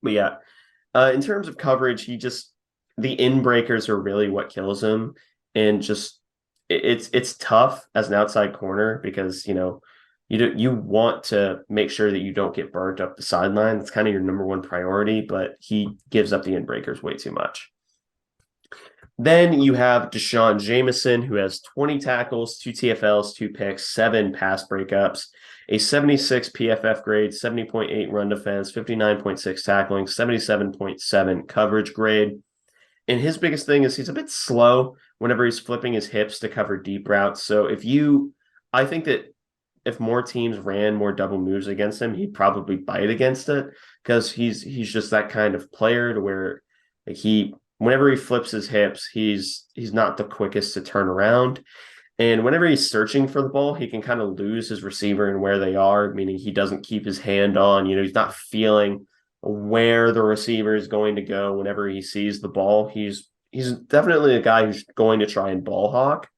But yeah, in terms of coverage, the in breakers are really what kills him, and just it's tough as an outside corner because you want to make sure that you don't get burnt up the sideline. It's kind of your number one priority, but he gives up the in breakers way too much. Then you have Deshaun Jameson, who has 20 tackles, two TFLs, two picks, seven pass breakups, a 76 PFF grade, 70.8 run defense, 59.6 tackling, 77.7 coverage grade. And his biggest thing is he's a bit slow whenever he's flipping his hips to cover deep routes. So I think that if more teams ran more double moves against him, he'd probably bite against it because he's just that kind of player to where like whenever he flips his hips, he's not the quickest to turn around. And whenever he's searching for the ball, he can kind of lose his receiver and where they are, meaning he doesn't keep his hand on. He's not feeling where the receiver is going to go whenever he sees the ball. He's definitely a guy who's going to try and ball hawk.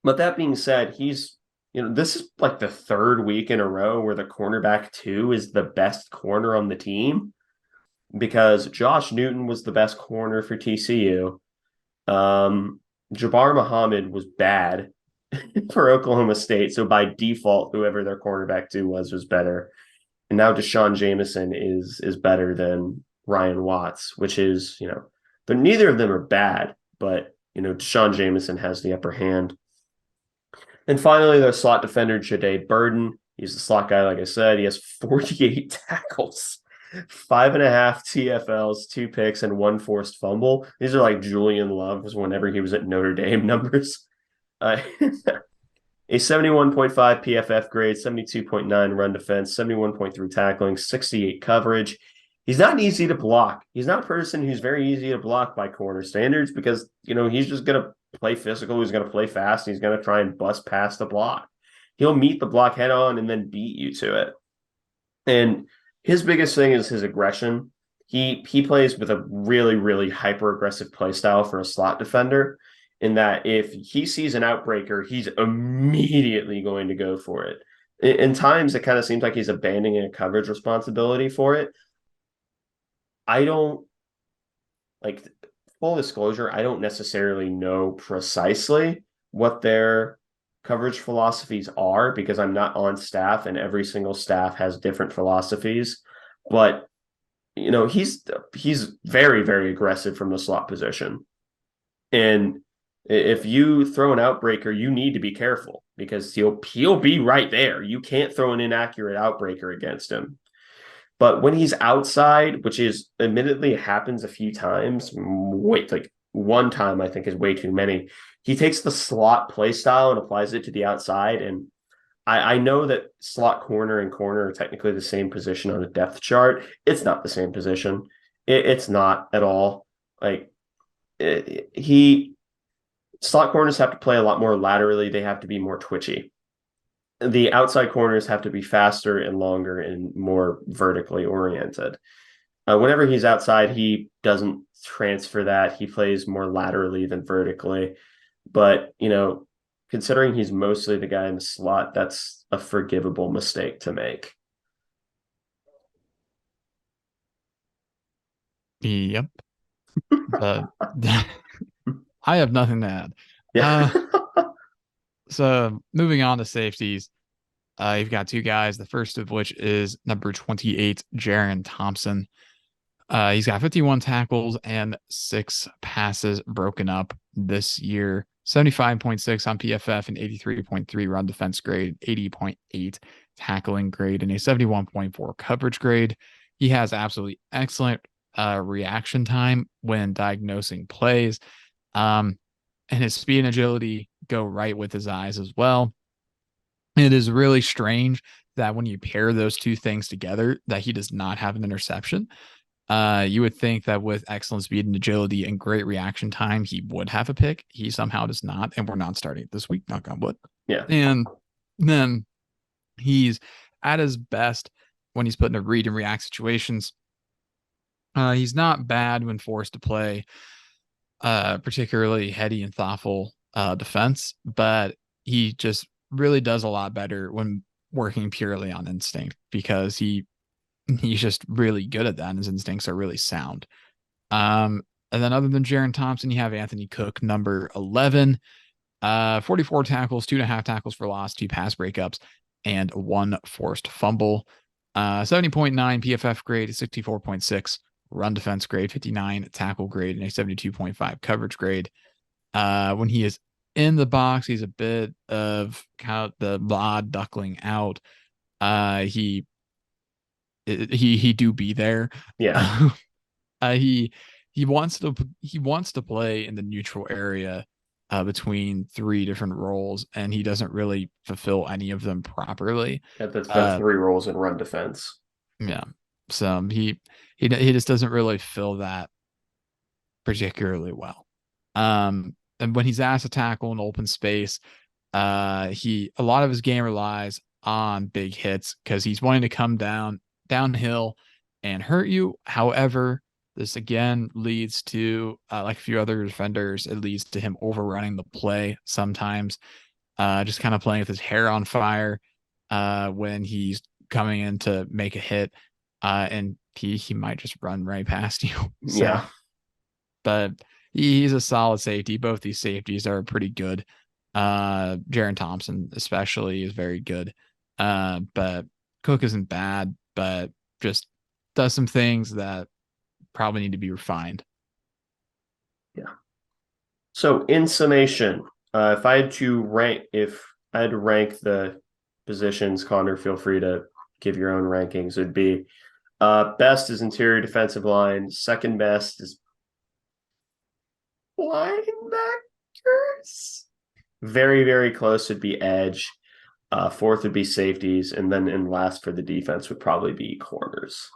But that being said, this is like the third week in a row where the cornerback two is the best corner on the team because Josh Newton was the best corner for TCU. Jabbar Muhammad was bad for Oklahoma State. So by default, whoever their cornerback two was better. And now Deshaun Jameson is better than Ryan Watts, which is, but neither of them are bad, but Deshaun Jameson has the upper hand. And finally, their slot defender, Jade Burden. He's the slot guy, like I said. He has 48 tackles, 5.5 TFLs, two picks, and one forced fumble. These are like Julian Love's whenever he was at Notre Dame numbers. A 71.5 PFF grade, 72.9 run defense, 71.3 tackling, 68 coverage. He's not easy to block. He's not a person who's very easy to block by corner standards because, he's just going to play physical. He's going to play fast. He's going to try and bust past the block. He'll meet the block head on and then beat you to it. And his biggest thing is his aggression. He plays with a really, really hyper aggressive play style for a slot defender, in that if he sees an outbreaker, he's immediately going to go for it. In times, it kind of seems like he's abandoning a coverage responsibility for it. I don't like full disclosure, I don't necessarily know precisely what their coverage philosophies are because I'm not on staff and every single staff has different philosophies. But he's very, very aggressive from the slot position. And if you throw an outbreaker, you need to be careful because he'll be right there. You can't throw an inaccurate outbreaker against him. But when he's outside, which is admittedly happens a few times, wait, like one time I think is way too many. He takes the slot play style and applies it to the outside. And I know that slot corner and corner are technically the same position on a depth chart. It's not the same position. It's not at all. Like slot corners have to play a lot more laterally. They have to be more twitchy. The outside corners have to be faster and longer and more vertically oriented. Whenever he's outside, he doesn't transfer that. He plays more laterally than vertically. But, considering he's mostly the guy in the slot, that's a forgivable mistake to make. Yep. I have nothing to add. Yeah. So moving on to safeties, you've got two guys. The first of which is number 28, Jaron Thompson. He's got 51 tackles and 6 passes broken up this year. 75.6 on PFF and 83.3 run defense grade, 80.8 tackling grade, and a 71.4 coverage grade. He has absolutely excellent reaction time when diagnosing plays. And his speed and agility go right with his eyes as well. It is really strange that when you pair those two things together, that he does not have an interception. You would think that with excellent speed and agility and great reaction time, he would have a pick. He somehow does not, and we're not starting it this week, knock on wood. Yeah. And then he's at his best when he's put in a read and react situations. He's not bad when forced to play particularly heady and thoughtful defense, but he just really does a lot better when working purely on instinct because he's just really good at that and his instincts are really sound. And then other than Jaron Thompson, you have Anthony Cook, number 11, 44 tackles, 2.5 tackles for loss, 2 pass breakups, and 1 forced fumble. 70.9 PFF grade, 64.6 run defense grade, 59 tackle grade, and a 72.5 coverage grade. When he is in the box, he's a bit of kind of the odd duckling out. He do be there. Yeah. He wants to play in the neutral area between 3 different roles, and he doesn't really fulfill any of them properly. That's the 3 roles in run defense. Yeah, so he just doesn't really fill that particularly well. And when he's asked to tackle in open space, a lot of his game relies on big hits because he's wanting to come downhill and hurt you. However, this again leads to like a few other defenders, it leads to him overrunning the play sometimes, just kind of playing with his hair on fire when he's coming in to make a hit, and he might just run right past you. So, Yeah. but he's a solid safety. Both these safeties are pretty good. Jaron Thompson especially is very good. But Cook isn't bad, but just does some things that probably need to be refined. Yeah. So in summation, if I had to rank the positions, Connor, feel free to give your own rankings. It'd be best is interior defensive line, second best is linebackers. Very, very close would be edge. Fourth would be safeties, and then in last for the defense would probably be corners.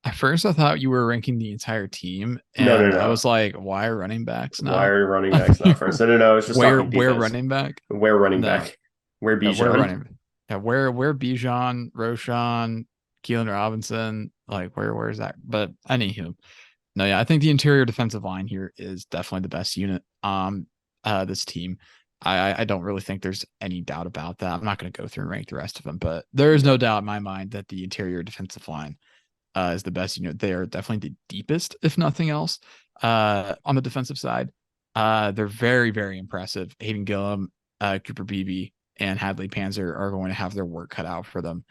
At first, I thought you were ranking the entire team, No, no, and I no. was like, "Why are running backs Why not?" are running backs not first? No, no, no. I was just talking Where defense. running back? Where running No, back? Where where Bijan? running? Yeah, where Bijan, Roshan, Keelan Robinson, like where's that? But anywho, no, yeah, I think the interior defensive line here is definitely the best unit. This team. I don't really think there's any doubt about that. I'm not going to go through and rank the rest of them, but there is no doubt in my mind that the interior defensive line is the best unit. They are definitely the deepest, if nothing else, on the defensive side. They're very, very impressive. Hayden Gillum, Cooper Beebe, and Hadley Panzer are going to have their work cut out for them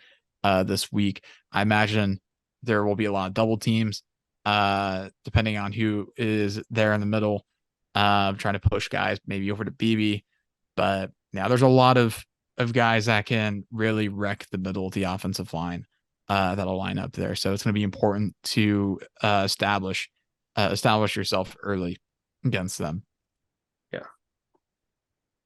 this week. I imagine there will be a lot of double teams, depending on who is there in the middle, trying to push guys maybe over to Beebe. But yeah, there's a lot of guys that can really wreck the middle of the offensive line that'll line up there. So it's going to be important to establish yourself early against them. Yeah.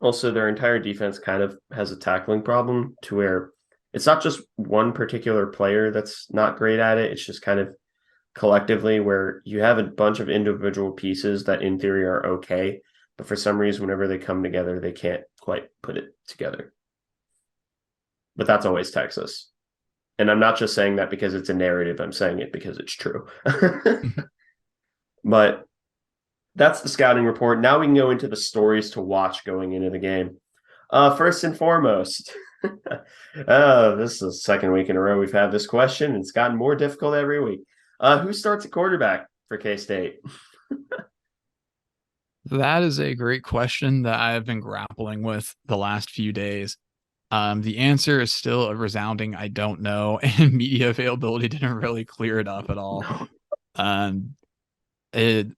Also, their entire defense kind of has a tackling problem to where it's not just one particular player that's not great at it. It's just kind of collectively where you have a bunch of individual pieces that in theory are okay, but for some reason, whenever they come together, they can't quite put it together. But that's always Texas. And I'm not just saying that because it's a narrative. I'm saying it because it's true. But that's the scouting report. Now we can go into the stories to watch going into the game. First and foremost, this is the second week in a row we've had this question. It's gotten more difficult every week. Who starts at quarterback for K-State? That is a great question that I have been grappling with the last few days. The answer is still a resounding I don't know, and media availability didn't really clear it up at all. No. It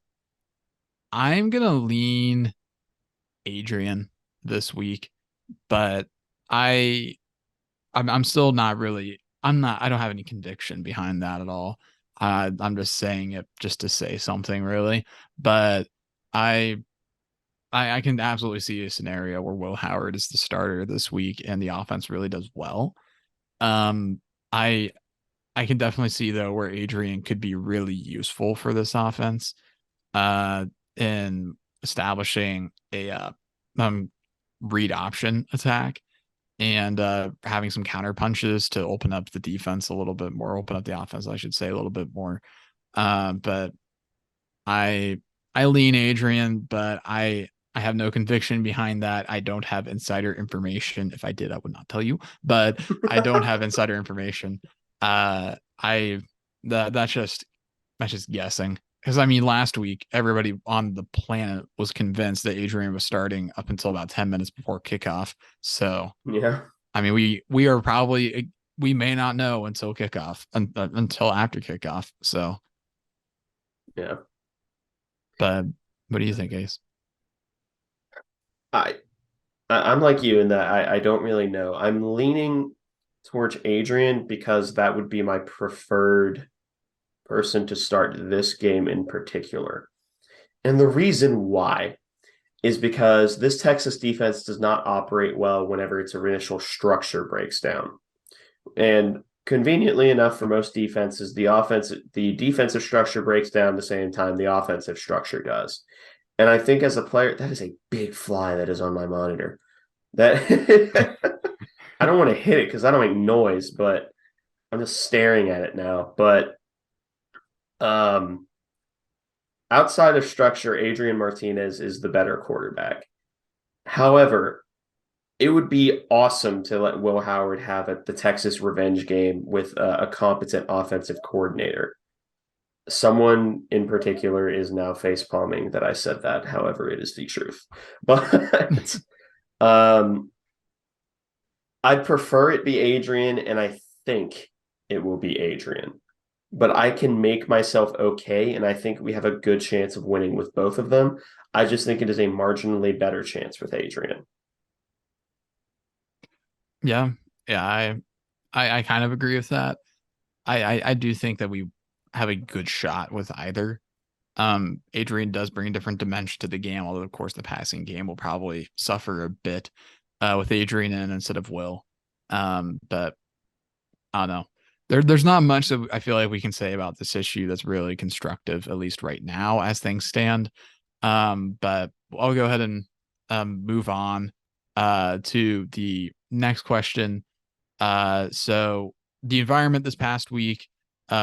I'm gonna lean Adrian this week, but I I'm still not really I don't have any conviction behind that at all. I'm just saying it just to say something really, but I I can absolutely see a scenario where Will Howard is the starter this week and the offense really does well. Um, I I can definitely see though where Adrian could be really useful for this offense, uh, in establishing a um read option attack and having some counter punches to open up the defense a little bit more, open up the offense, I should say, a little bit more. But I I lean Adrian, but I have no conviction behind that. I don't have insider information. If I did, I would not tell you, but I don't have insider information. I that's just guessing. Because I mean, last week everybody on the planet was convinced that Adrian was starting up until about 10 minutes before kickoff. So Yeah, I mean, we are probably we may not know until kickoff until after kickoff. So, yeah. but what do you think, Ace? I I'm like you in that I don't really know. I'm leaning towards Adrian because that would be my preferred person to start this game in particular. And the reason why is because this Texas defense does not operate well whenever its initial structure breaks down. And conveniently enough for most defenses, the defensive structure breaks down the same time the offensive structure does. And I think as a player, that is a big fly that is on my monitor. That I don't want to hit it because I don't make noise, but I'm just staring at it now. But um, outside of structure, Adrian Martinez is the better quarterback. However, it would be awesome to let Will Howard have the Texas revenge game with a competent offensive coordinator. Someone in particular is now face palming that I said that. However, it is the truth. But um, I'd prefer it be Adrian, and I think it will be Adrian. But I can make myself okay, and I think we have a good chance of winning with both of them. I just think it is a marginally better chance with Adrian. Yeah, yeah, I kind of agree with that. I do think that we have a good shot with either. Adrian does bring a different dimension to the game, although of course the passing game will probably suffer a bit with Adrian in instead of Will. But I don't know. There's not much that I feel like we can say about this issue that's really constructive, at least right now as things stand. But I'll go ahead and move on to the next question. So the environment this past week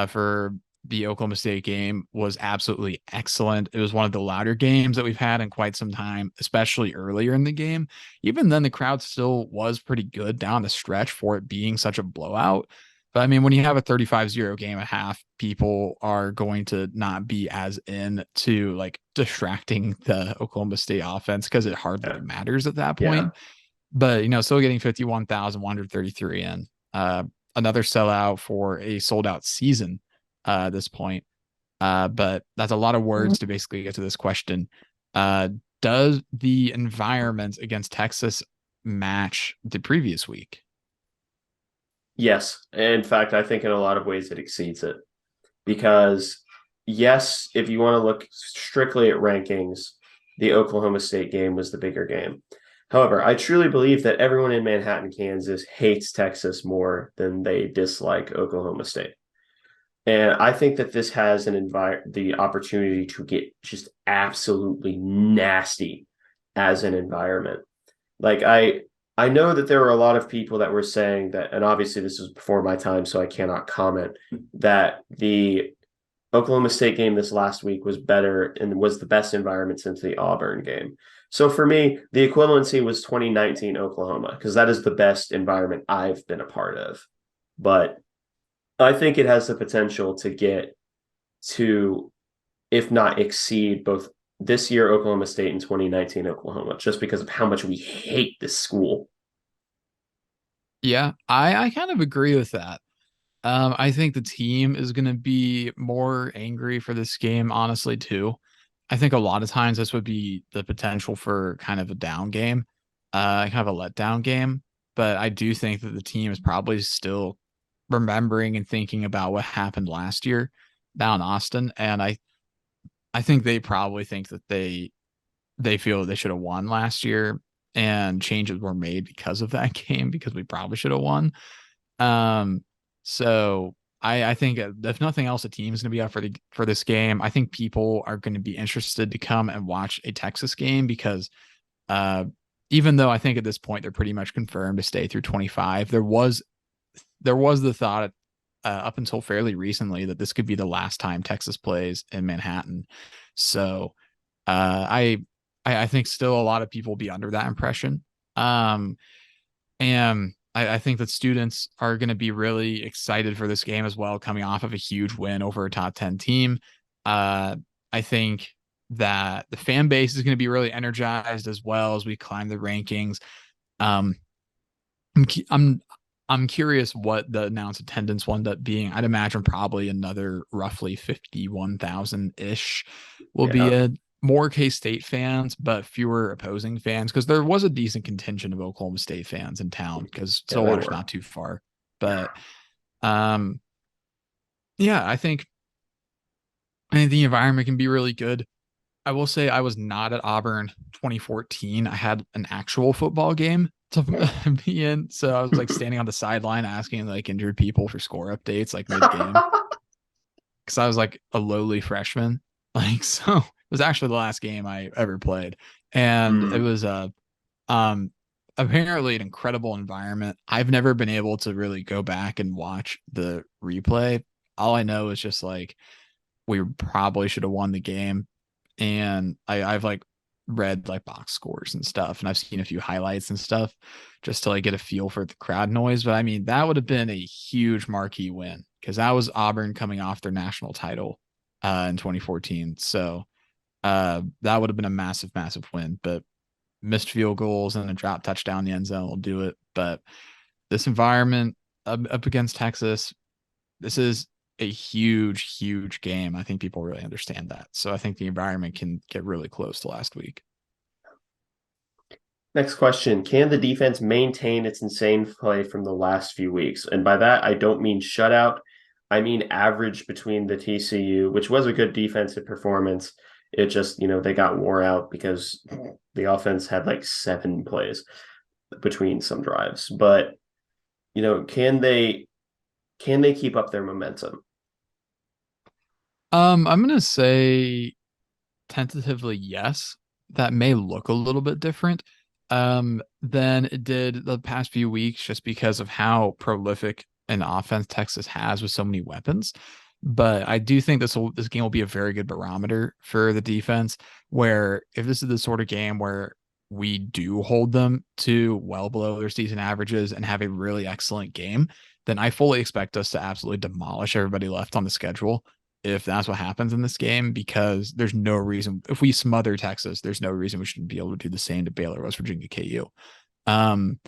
for the Oklahoma State game was absolutely excellent. It was one of the louder games that we've had in quite some time, especially earlier in the game. Even then, the crowd still was pretty good down the stretch for it being such a blowout. But I mean, when you have a 35-0 game at half, people are going to not be as into like distracting the Oklahoma State offense because it hardly Yeah. matters at that Yeah. point. But still getting 51,133 in. Another sellout for a sold out season at this point. But that's a lot of words to basically get to this question. Uh, does the environment against Texas match the previous week? Yes. In fact, I think in a lot of ways it exceeds it because, yes, if you want to look strictly at rankings, the Oklahoma State game was the bigger game. However, I truly believe that everyone in Manhattan, Kansas hates Texas more than they dislike Oklahoma State. And I think that this has the opportunity to get just absolutely nasty as an environment. Like I know that there were a lot of people that were saying that, and obviously this was before my time, so I cannot comment, that the Oklahoma State game this last week was better and was the best environment since the Auburn game. So for me, the equivalency was 2019 Oklahoma, because that is the best environment I've been a part of. But I think it has the potential to get to, if not exceed, both this year Oklahoma State and 2019 Oklahoma, just because of how much we hate this school. Yeah, I kind of agree with that. I think the team is going to be more angry for this game, honestly, too. I think a lot of times this would be the potential for kind of a down game, kind of a letdown game. But I do think that the team is probably still remembering and thinking about what happened last year down in Austin. And I think they probably think that they they feel they should have won last year, and changes were made because of that game because we probably should have won. Um, so I think if nothing else, the team's going to be up for this game. I think people are going to be interested to come and watch a Texas game because uh, even though I think at this point they're pretty much confirmed to stay through 25, there was the thought up until fairly recently that this could be the last time Texas plays in Manhattan. So I think still a lot of people will be under that impression. Um, and I think that students are going to be really excited for this game as well, coming off of a huge win over a top 10 team. I think that the fan base is going to be really energized as well as we climb the rankings. Um, I'm, I'm I'm curious what the announced attendance will end up being. I'd imagine probably another roughly 51,000 ish will be Yeah, a more K-State fans, but fewer opposing fans because there was a decent contingent of Oklahoma State fans in town because yeah, there Stillwater's were. not too far. But um, yeah, I think the environment can be really good. I will say I was not at Auburn 2014. I had an actual football game to be in. So I was like standing on the sideline asking like injured people for score updates like mid game because I was like a lowly freshman. Like, so it was actually the last game I ever played. And it Mm, was um apparently an incredible environment. I've never been able to really go back and watch the replay. All I know is just like we probably should have won the game. And I've like read like box scores and stuff, and I've seen a few highlights and stuff just to like get a feel for the crowd noise. But I mean, that would have been a huge marquee win because that was Auburn coming off their national title in 2014. So that would have been a massive, massive win. But missed field goals and a drop touchdown in the end zone will do it. But this environment up against Texas, this is a huge, huge game. I think people really understand that. So I think the environment can get really close to last week. Next question. Can the defense maintain its insane play from the last few weeks? And by that, I don't mean shutout. I mean average between the TCU, which was a good defensive performance. It just, they got wore out because the offense had like 7 plays between some drives. But, can they keep up their momentum? I'm gonna say tentatively yes. That may look a little bit different than it did the past few weeks, just because of how prolific an offense Texas has with so many weapons. But I do think this game will be a very good barometer for the defense. Where if this is the sort of game where we do hold them to well below their season averages and have a really excellent game, then I fully expect us to absolutely demolish everybody left on the schedule if that's what happens in this game, because there's no reason if we smother Texas, there's no reason we shouldn't be able to do the same to Baylor, West Virginia, KU. Um,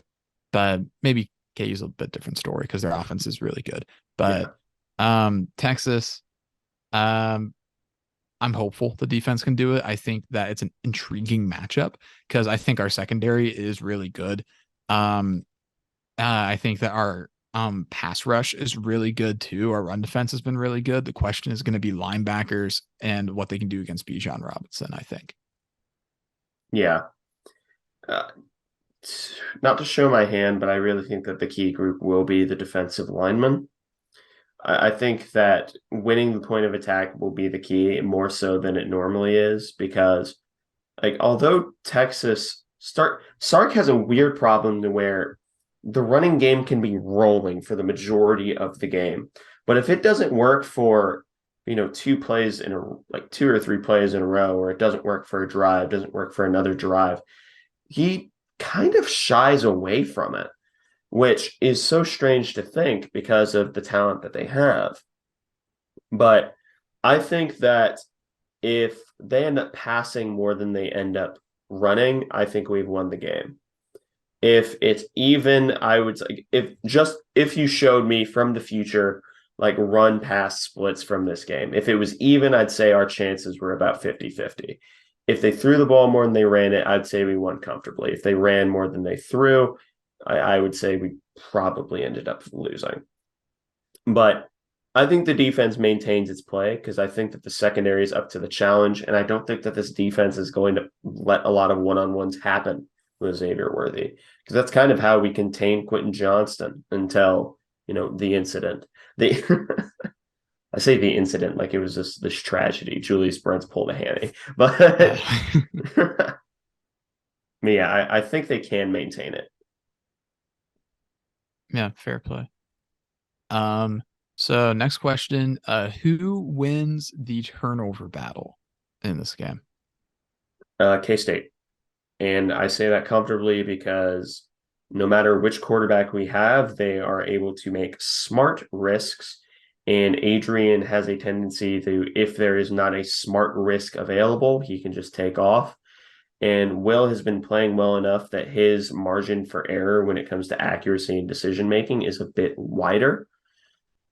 but maybe KU's a bit different story because their offense is really good. But Yeah. Texas, um, I'm hopeful the defense can do it. I think that it's an intriguing matchup because I think our secondary is really good. Um, I think that our pass rush is really good too. Our run defense has been really good. The question is going to be linebackers and what they can do against Bijan Robinson, I think. Yeah. Uh, Not to show my hand, but I really think that the key group will be the defensive linemen. I think that winning the point of attack will be the key more so than it normally is because, like, although Texas Sark has a weird problem to where the running game can be rolling for the majority of the game, but if it doesn't work for 2 or 3 plays in a row, or it doesn't work for a drive, doesn't work for another drive, he kind of shies away from it, which is so strange to think because of the talent that they have. But I think that if they end up passing more than they end up running, I think we've won the game. If it's even, I would say if you showed me from the future like run pass splits from this game, if it was even, I'd say our chances were about 50-50. If they threw the ball more than they ran it, I'd say we won comfortably. If they ran more than they threw, I would say we probably ended up losing. But I think the defense maintains its play because I think that the secondary is up to the challenge, and I don't think that this defense is going to let a lot of one-on-ones happen with Xavier Worthy because that's kind of how we contain Quentin Johnston until the incident. The I say the incident like it was this tragedy. Julius Brents pulled a hammy, but yeah, I think they can maintain it. Yeah, fair play. Um, so next question, who wins the turnover battle in this game? K-State. And I say that comfortably because no matter which quarterback we have, they are able to make smart risks. And Adrian has a tendency to, if there is not a smart risk available, he can just take off. And Will has been playing well enough that his margin for error when it comes to accuracy and decision making is a bit wider.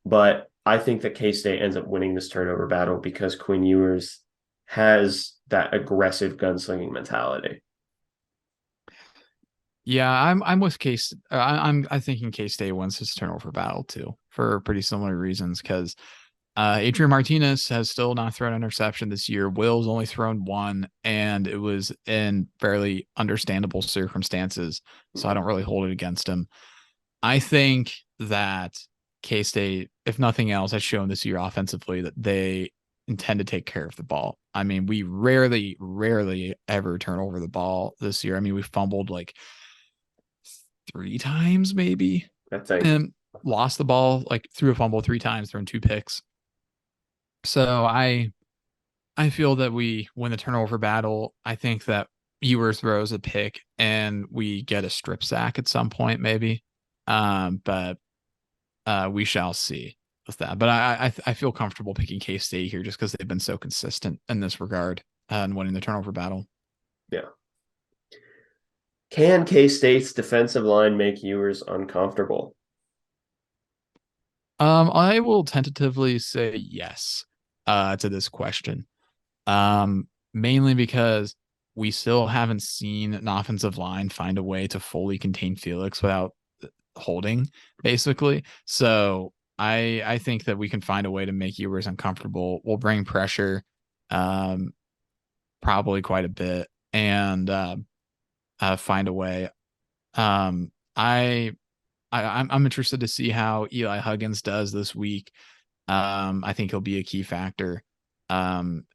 But I think that K State ends up winning this turnover battle because Quinn Ewers has that aggressive gunslinging mentality. Yeah, I'm with Case. I'm thinking K State wins his turnover battle too for pretty similar reasons because Adrian Martinez has still not thrown an interception this year. Will's only thrown one, and it was in fairly understandable circumstances, so I don't really hold it against him. I think that K State, if nothing else, has shown this year offensively that they intend to take care of the ball. I mean, we rarely ever turn over the ball this year. I mean, we fumbled like 3 times maybe I think. and lost the ball, like threw a fumble 3 times, thrown 2 picks. So I feel that we win the turnover battle. I think that Ewers throws a pick and we get a strip sack at some point, maybe. But we shall see with that. But I feel comfortable picking K State here just because they've been so consistent in this regard and winning the turnover battle. Yeah. Can K State's defensive line make Ewers uncomfortable? I will tentatively say yes to this question. Mainly because we still haven't seen an offensive line find a way to fully contain Felix without holding, basically. So I think that we can find a way to make Ewers uncomfortable. We'll bring pressure, um, probably quite a bit, and find a way. Um, I, I'm interested to see how Eli Huggins does this week. I think he'll be a key factor. Um,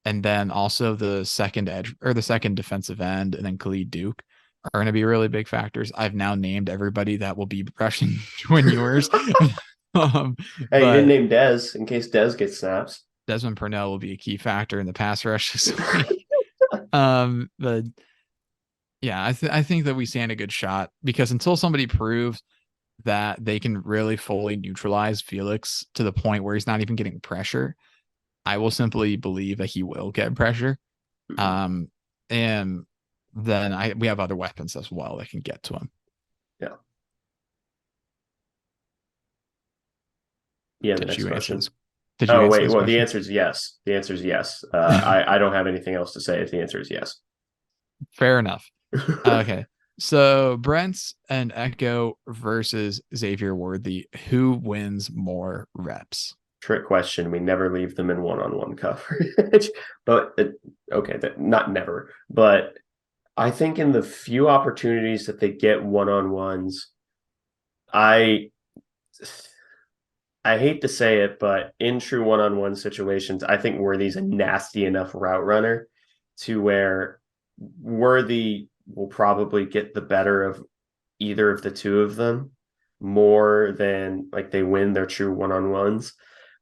and then also the second edge or the second defensive end, and then Khalid Duke are going to be really big factors. I've now named everybody that will be rushing Twin Ewers. um, Hey, you didn't but name Dez in case Dez gets snaps. Desmond Purnell will be a key factor in the pass rush this week. But yeah, I think that we stand a good shot because until somebody proves that they can really fully neutralize Felix to the point where he's not even getting pressure, I will simply believe that he will get pressure. Um, and then we have other weapons as well that can get to him. Yeah. Yeah, the Did next you answer question. this? Did you Oh, answer wait. this Well, the question? answer is yes. The answer is yes. I don't have anything else to say if the answer is yes. Fair enough. Okay. So Brent's and Echo versus Xavier Worthy. Who wins more reps? Trick question. We never leave them in one-on-one coverage, but okay, not never, but I think in the few opportunities that they get one-on-ones, I I hate to say it, but in true one-on-one situations, I think Worthy's a nasty enough route runner to where Worthy will probably get the better of either of the two of them more than like they win their true one-on-ones.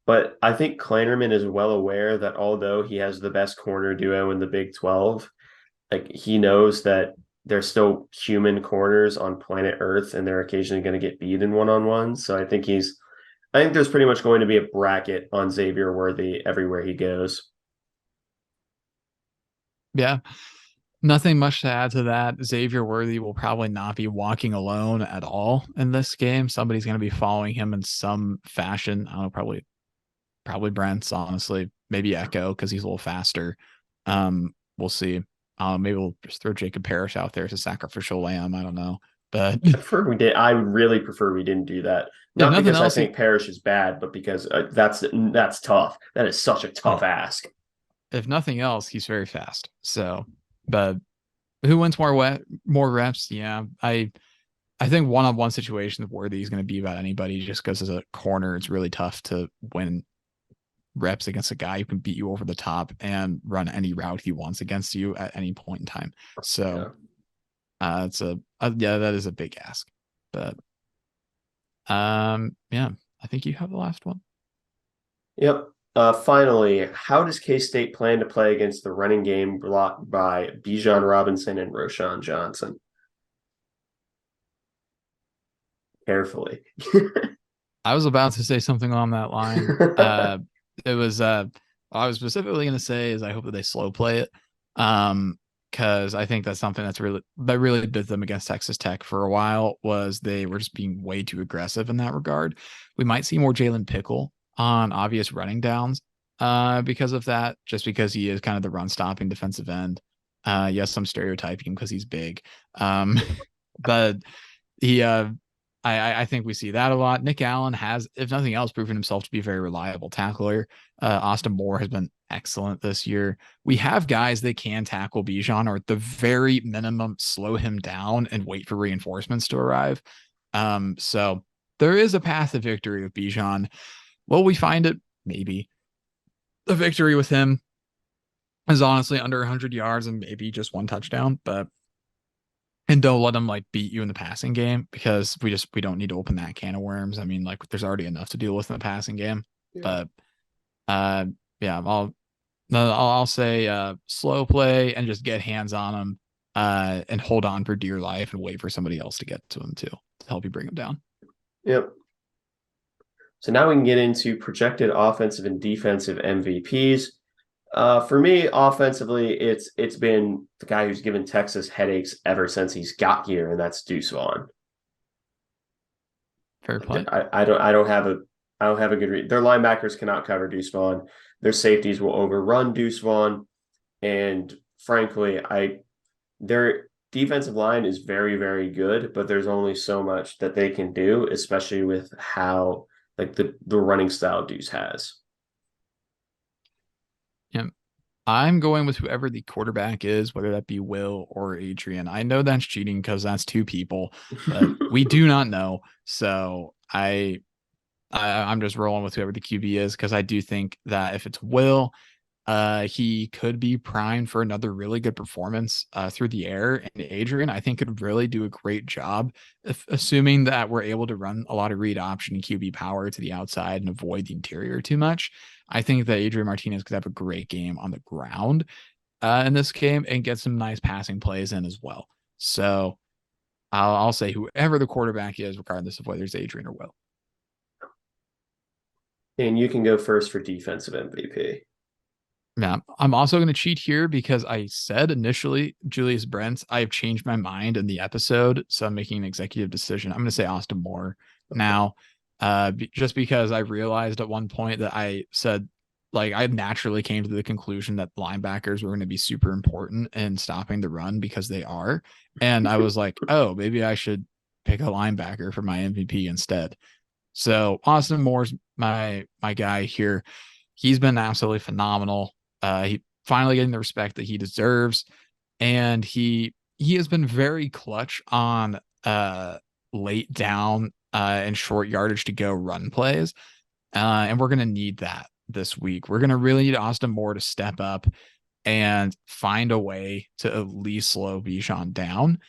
But I think Kleinerman is well aware that although he has the best corner duo in the Big 12, like he knows that there's still human corners on planet Earth and they're occasionally going to get beat in one-on-ones. So I think there's pretty much going to be a bracket on Xavier Worthy everywhere he goes. Yeah. Nothing much to add to that. Xavier Worthy will probably not be walking alone at all in this game. Somebody's going to be following him in some fashion. I don't know, probably Brent's, honestly. Maybe Echo because he's a little faster. We'll see. Maybe we'll just throw Jacob Parrish out there as a sacrificial lamb. I don't know. But I prefer we did. I would really prefer we didn't do that. if Not nothing because I else, think Parrish is bad, but because that's tough. That is such a yeah, tough ask. if nothing else, he's very fast. So, but who wins more reps? Yeah, I think one-on-one situations Worthy is going to be about anybody just because as a corner, it's really tough to win reps against a guy who can beat you over the top and run any route he wants against you at any point in time. So Yeah. it's yeah, that is a big ask. But yeah, I think you have the last one. Yep. Finally, how does K-State plan to play against the running game blocked by Bijan Robinson and Roshan Johnson? Carefully. I was about to say something on that line. It was I was specifically going to say is I hope that they slow play it. Because I think that's something that really bit them against Texas Tech for a while was they were just being way too aggressive in that regard. We might see more Jalen Pickle on obvious running downs because of that, just because he is kind of the run stopping defensive end. Yes, I'm stereotyping because he's big. Um, but he I think we see that a lot. Nick Allen has, if nothing else, proven himself to be a very reliable tackler. Austin Moore has been excellent this year. We have guys that can tackle Bijan or at the very minimum slow him down and wait for reinforcements to arrive. So there is a path to victory with Bijan. Will we find it? Maybe. The victory with him is honestly under 100 yards and maybe just one touchdown, but and don't let them like beat you in the passing game because we don't need to open that can of worms. I mean, like there's already enough to deal with in the passing game. Yeah. But uh yeah, I'll say slow play and just get hands on them and hold on for dear life and wait for somebody else to get to them too to help you bring them down. Yep. So now we can get into projected offensive and defensive MVPs. For me, offensively, it's been the guy who's given Texas headaches ever since he's got here, and that's Deuce Vaughn. Fair play. I don't have a good read. Their linebackers cannot cover Deuce Vaughn. Their safeties will overrun Deuce Vaughn, and frankly, I their defensive line is very, very good, but there's only so much that they can do, especially with how like the running style Deuce has. Yeah. I'm going with whoever the quarterback is, whether that be Will or Adrian. I know that's cheating because that's two people, but we do not know. So I'm just rolling with whoever the QB is because I do think that if it's Will, he could be primed for another really good performance through the air. And Adrian, I think, could really do a great job, assuming that we're able to run a lot of read option and QB power to the outside and avoid the interior too much. I think that Adrian Martinez could have a great game on the ground in this game and get some nice passing plays in as well. So I'll say whoever the quarterback is, regardless of whether it's Adrian or Will. And you can go first for defensive MVP. Yeah, I'm also going to cheat here because I said initially Julius Brents. I have changed my mind in the episode, so I'm making an executive decision. I'm going to say Austin Moore now, just because I realized at one point that I said like I naturally came to the conclusion that linebackers were going to be super important in stopping the run because they are, and I was like, oh, maybe I should pick a linebacker for my MVP instead. So Austin Moore's my guy here. He's been absolutely phenomenal. He finally getting the respect that he deserves, and he has been very clutch on late down and short yardage to go run plays. And we're gonna need that this week. We're gonna really need Austin Moore to step up and find a way to at least slow Bijan down.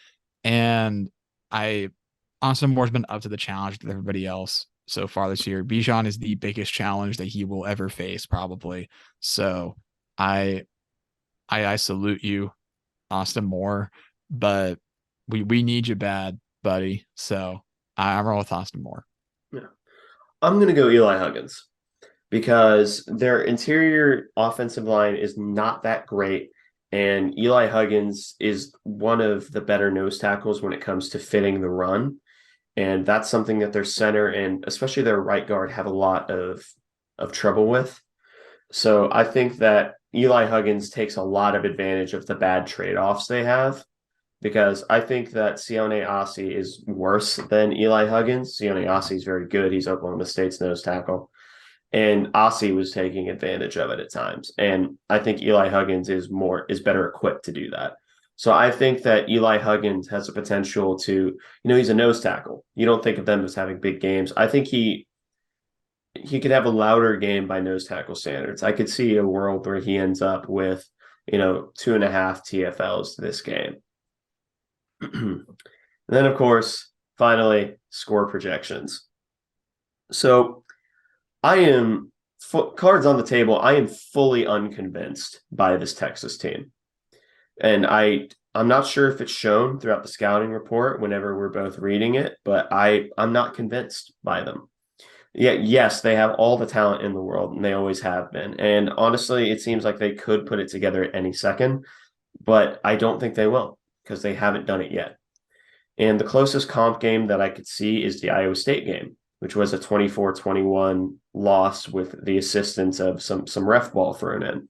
And I Austin Moore's been up to the challenge with everybody else so far this year. Bijan is the biggest challenge that he will ever face, probably. So I I salute you, Austin Moore, but we need you bad, buddy. So I'm rolling with Austin Moore. Yeah. I'm going to go Eli Huggins because their interior offensive line is not that great. And Eli Huggins is one of the better nose tackles when it comes to fitting the run. And that's something that their center and especially their right guard have a lot of trouble with. So I think that Eli Huggins takes a lot of advantage of the bad trade-offs they have. because I think that Sione Asi is worse than Eli Huggins. Sione Asi is very good. He's Oklahoma State's nose tackle. And Asi was taking advantage of it at times. And I think Eli Huggins is better equipped to do that. So I think that Eli Huggins has the potential to, he's a nose tackle. You don't think of them as having big games. I think he could have a louder game by nose tackle standards. I could see a world where he ends up with, 2.5 TFLs this game. And then, of course, finally, score projections. So I am cards on the table. I am fully unconvinced by this Texas team, and I'm not sure if it's shown throughout the scouting report whenever we're both reading it, but I'm not convinced by them. Yeah, yes, they have all the talent in the world, and they always have been. And honestly, it seems like they could put it together at any second, but I don't think they will because they haven't done it yet. And the closest comp game that I could see is the Iowa State game, which was a 24-21 loss with the assistance of some ref ball thrown in.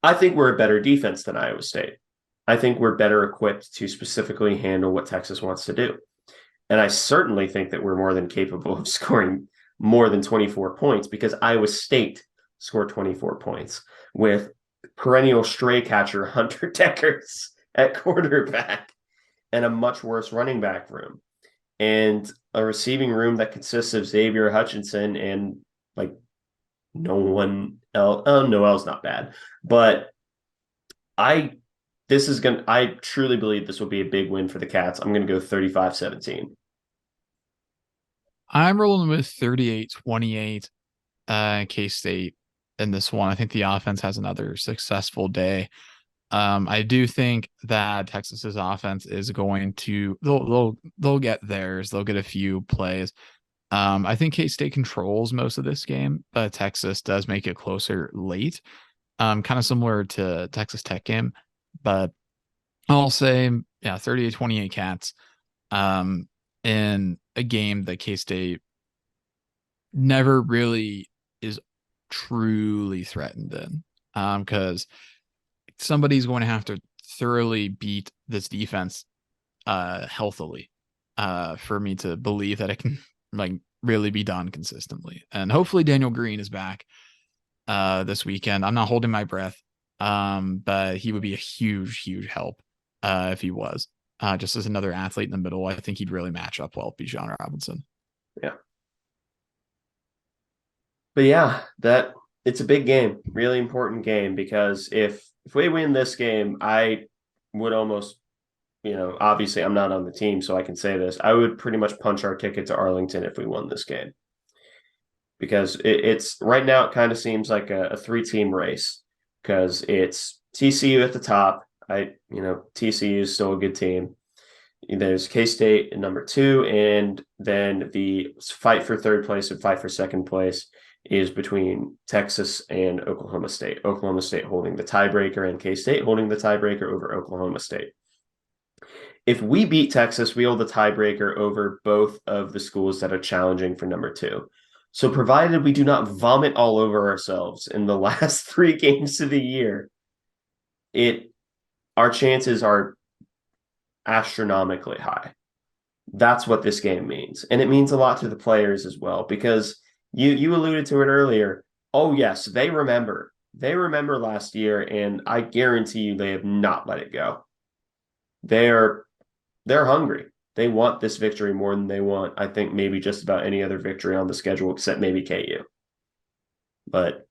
I think we're a better defense than Iowa State. I think we're better equipped to specifically handle what Texas wants to do. And I certainly think that we're more than capable of scoring more than 24 points because Iowa State scored 24 points with perennial stray catcher Hunter Deckers at quarterback and a much worse running back room and a receiving room that consists of Xavier Hutchinson and like no one else. Oh, Noel's not bad, but I I truly believe this will be a big win for the Cats. I'm gonna go 35-17. I'm rolling with 38-28 K-State in this one. I think the offense has another successful day. I do think that Texas's offense is going to they'll get theirs. They'll get a few plays. I think K-State controls most of this game, but Texas does make it closer late. Kind of similar to Texas Tech game, but I'll say, yeah, 38-28 Cats. In a game that K-State never really is truly threatened in. Because somebody's going to have to thoroughly beat this defense healthily for me to believe that it can like really be done consistently. And hopefully Daniel Green is back this weekend. I'm not holding my breath, but he would be a huge help if he was. Just as another athlete in the middle, I think he'd really match up well with Bijan Robinson. Yeah. But yeah, that it's a big game, really important game because if we win this game, I would almost, obviously I'm not on the team, so I can say this. I would pretty much punch our ticket to Arlington if we won this game. Because it's right now it kind of seems like a three-team race because it's TCU at the top. TCU is still a good team. There's K-State at number 2, and then the fight for third place and fight for second place is between Texas and Oklahoma State. Oklahoma State holding the tiebreaker and K-State holding the tiebreaker over Oklahoma State. If we beat Texas, we hold the tiebreaker over both of the schools that are challenging for number 2. So provided we do not vomit all over ourselves in the last 3 games of the year, our chances are astronomically high. That's what this game means. And it means a lot to the players as well, because you alluded to it earlier. Oh, yes, they remember. They remember last year, and I guarantee you they have not let it go. They're hungry. They want this victory more than they want, I think, maybe just about any other victory on the schedule except maybe KU. But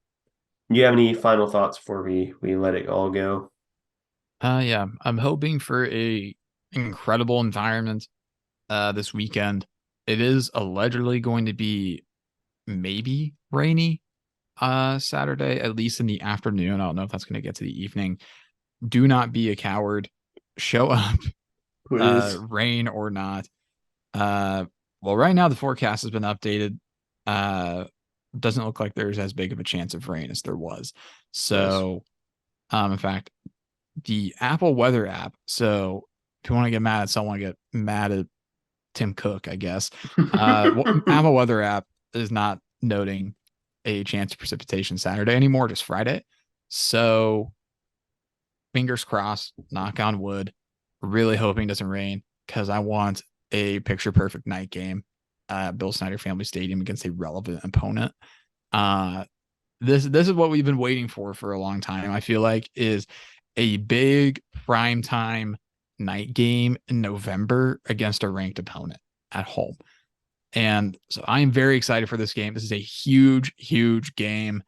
you have any final thoughts before we let it all go? Yeah, I'm hoping for a incredible environment this weekend. It is allegedly going to be maybe rainy Saturday, at least in the afternoon. I don't know if that's going to get to the evening. Do not be a coward. Show up, Please. rain or not. Well, right now the forecast has been updated. Doesn't look like there's as big of a chance of rain as there was. Nice. So, in fact, the Apple Weather app. So, if you want to get mad at someone, get mad at Tim Cook, I guess. Apple Weather app is not noting a chance of precipitation Saturday anymore, just Friday. So, fingers crossed, knock on wood. Really hoping it doesn't rain because I want a picture perfect night game at Bill Snyder Family Stadium against a relevant opponent. Uh, this is what we've been waiting for a long time. I feel like is a big prime time night game in November against a ranked opponent at home. And so I am very excited for this game. This is a huge, huge game.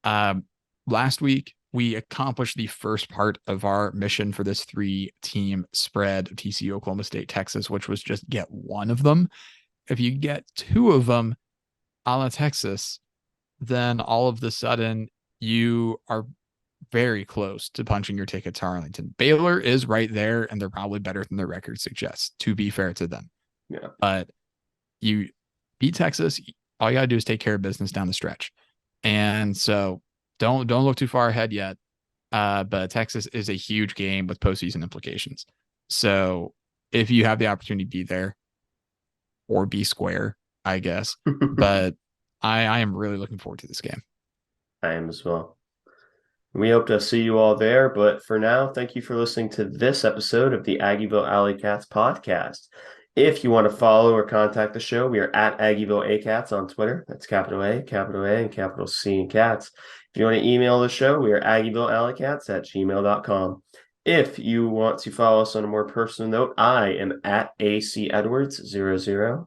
Um, Last week, we accomplished the first part of our mission for this 3-team spread of TCU, Oklahoma State, Texas, which was just get one of them. If you get two of them, a la Texas, then all of the sudden you are very close to punching your ticket to Arlington. Baylor is right there, and they're probably better than their record suggests, to be fair to them. Yeah. But you beat Texas, all you got to do is take care of business down the stretch. And so don't look too far ahead yet. But Texas is a huge game with postseason implications. So if you have the opportunity to be there or be square, I guess. But I am really looking forward to this game. I am as well. We hope to see you all there, but for now, thank you for listening to this episode of the Aggieville Alleycats podcast. If you want to follow or contact the show, we are at Aggieville ACats on Twitter. That's capital A, and capital C in cats. If you want to email the show, we are AggievilleAlleycats@gmail.com. If you want to follow us on a more personal note, I am at AC Edwards00.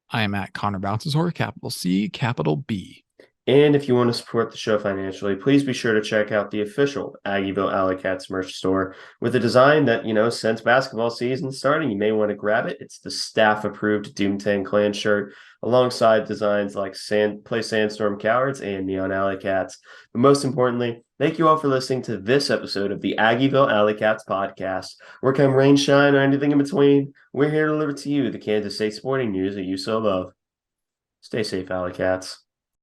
I am at Connor Baltazar, capital C, capital B. And if you want to support the show financially, please be sure to check out the official Aggieville Alleycats merch store with a design that, since basketball season starting, you may want to grab it. It's the staff-approved Doomtang Clan shirt alongside designs like Play Sandstorm Cowards and Neon Alleycats. But most importantly, thank you all for listening to this episode of the Aggieville Alleycats podcast. Where come rain, shine, or anything in between, we're here to deliver to you the Kansas State sporting news that you so love. Stay safe, Alleycats.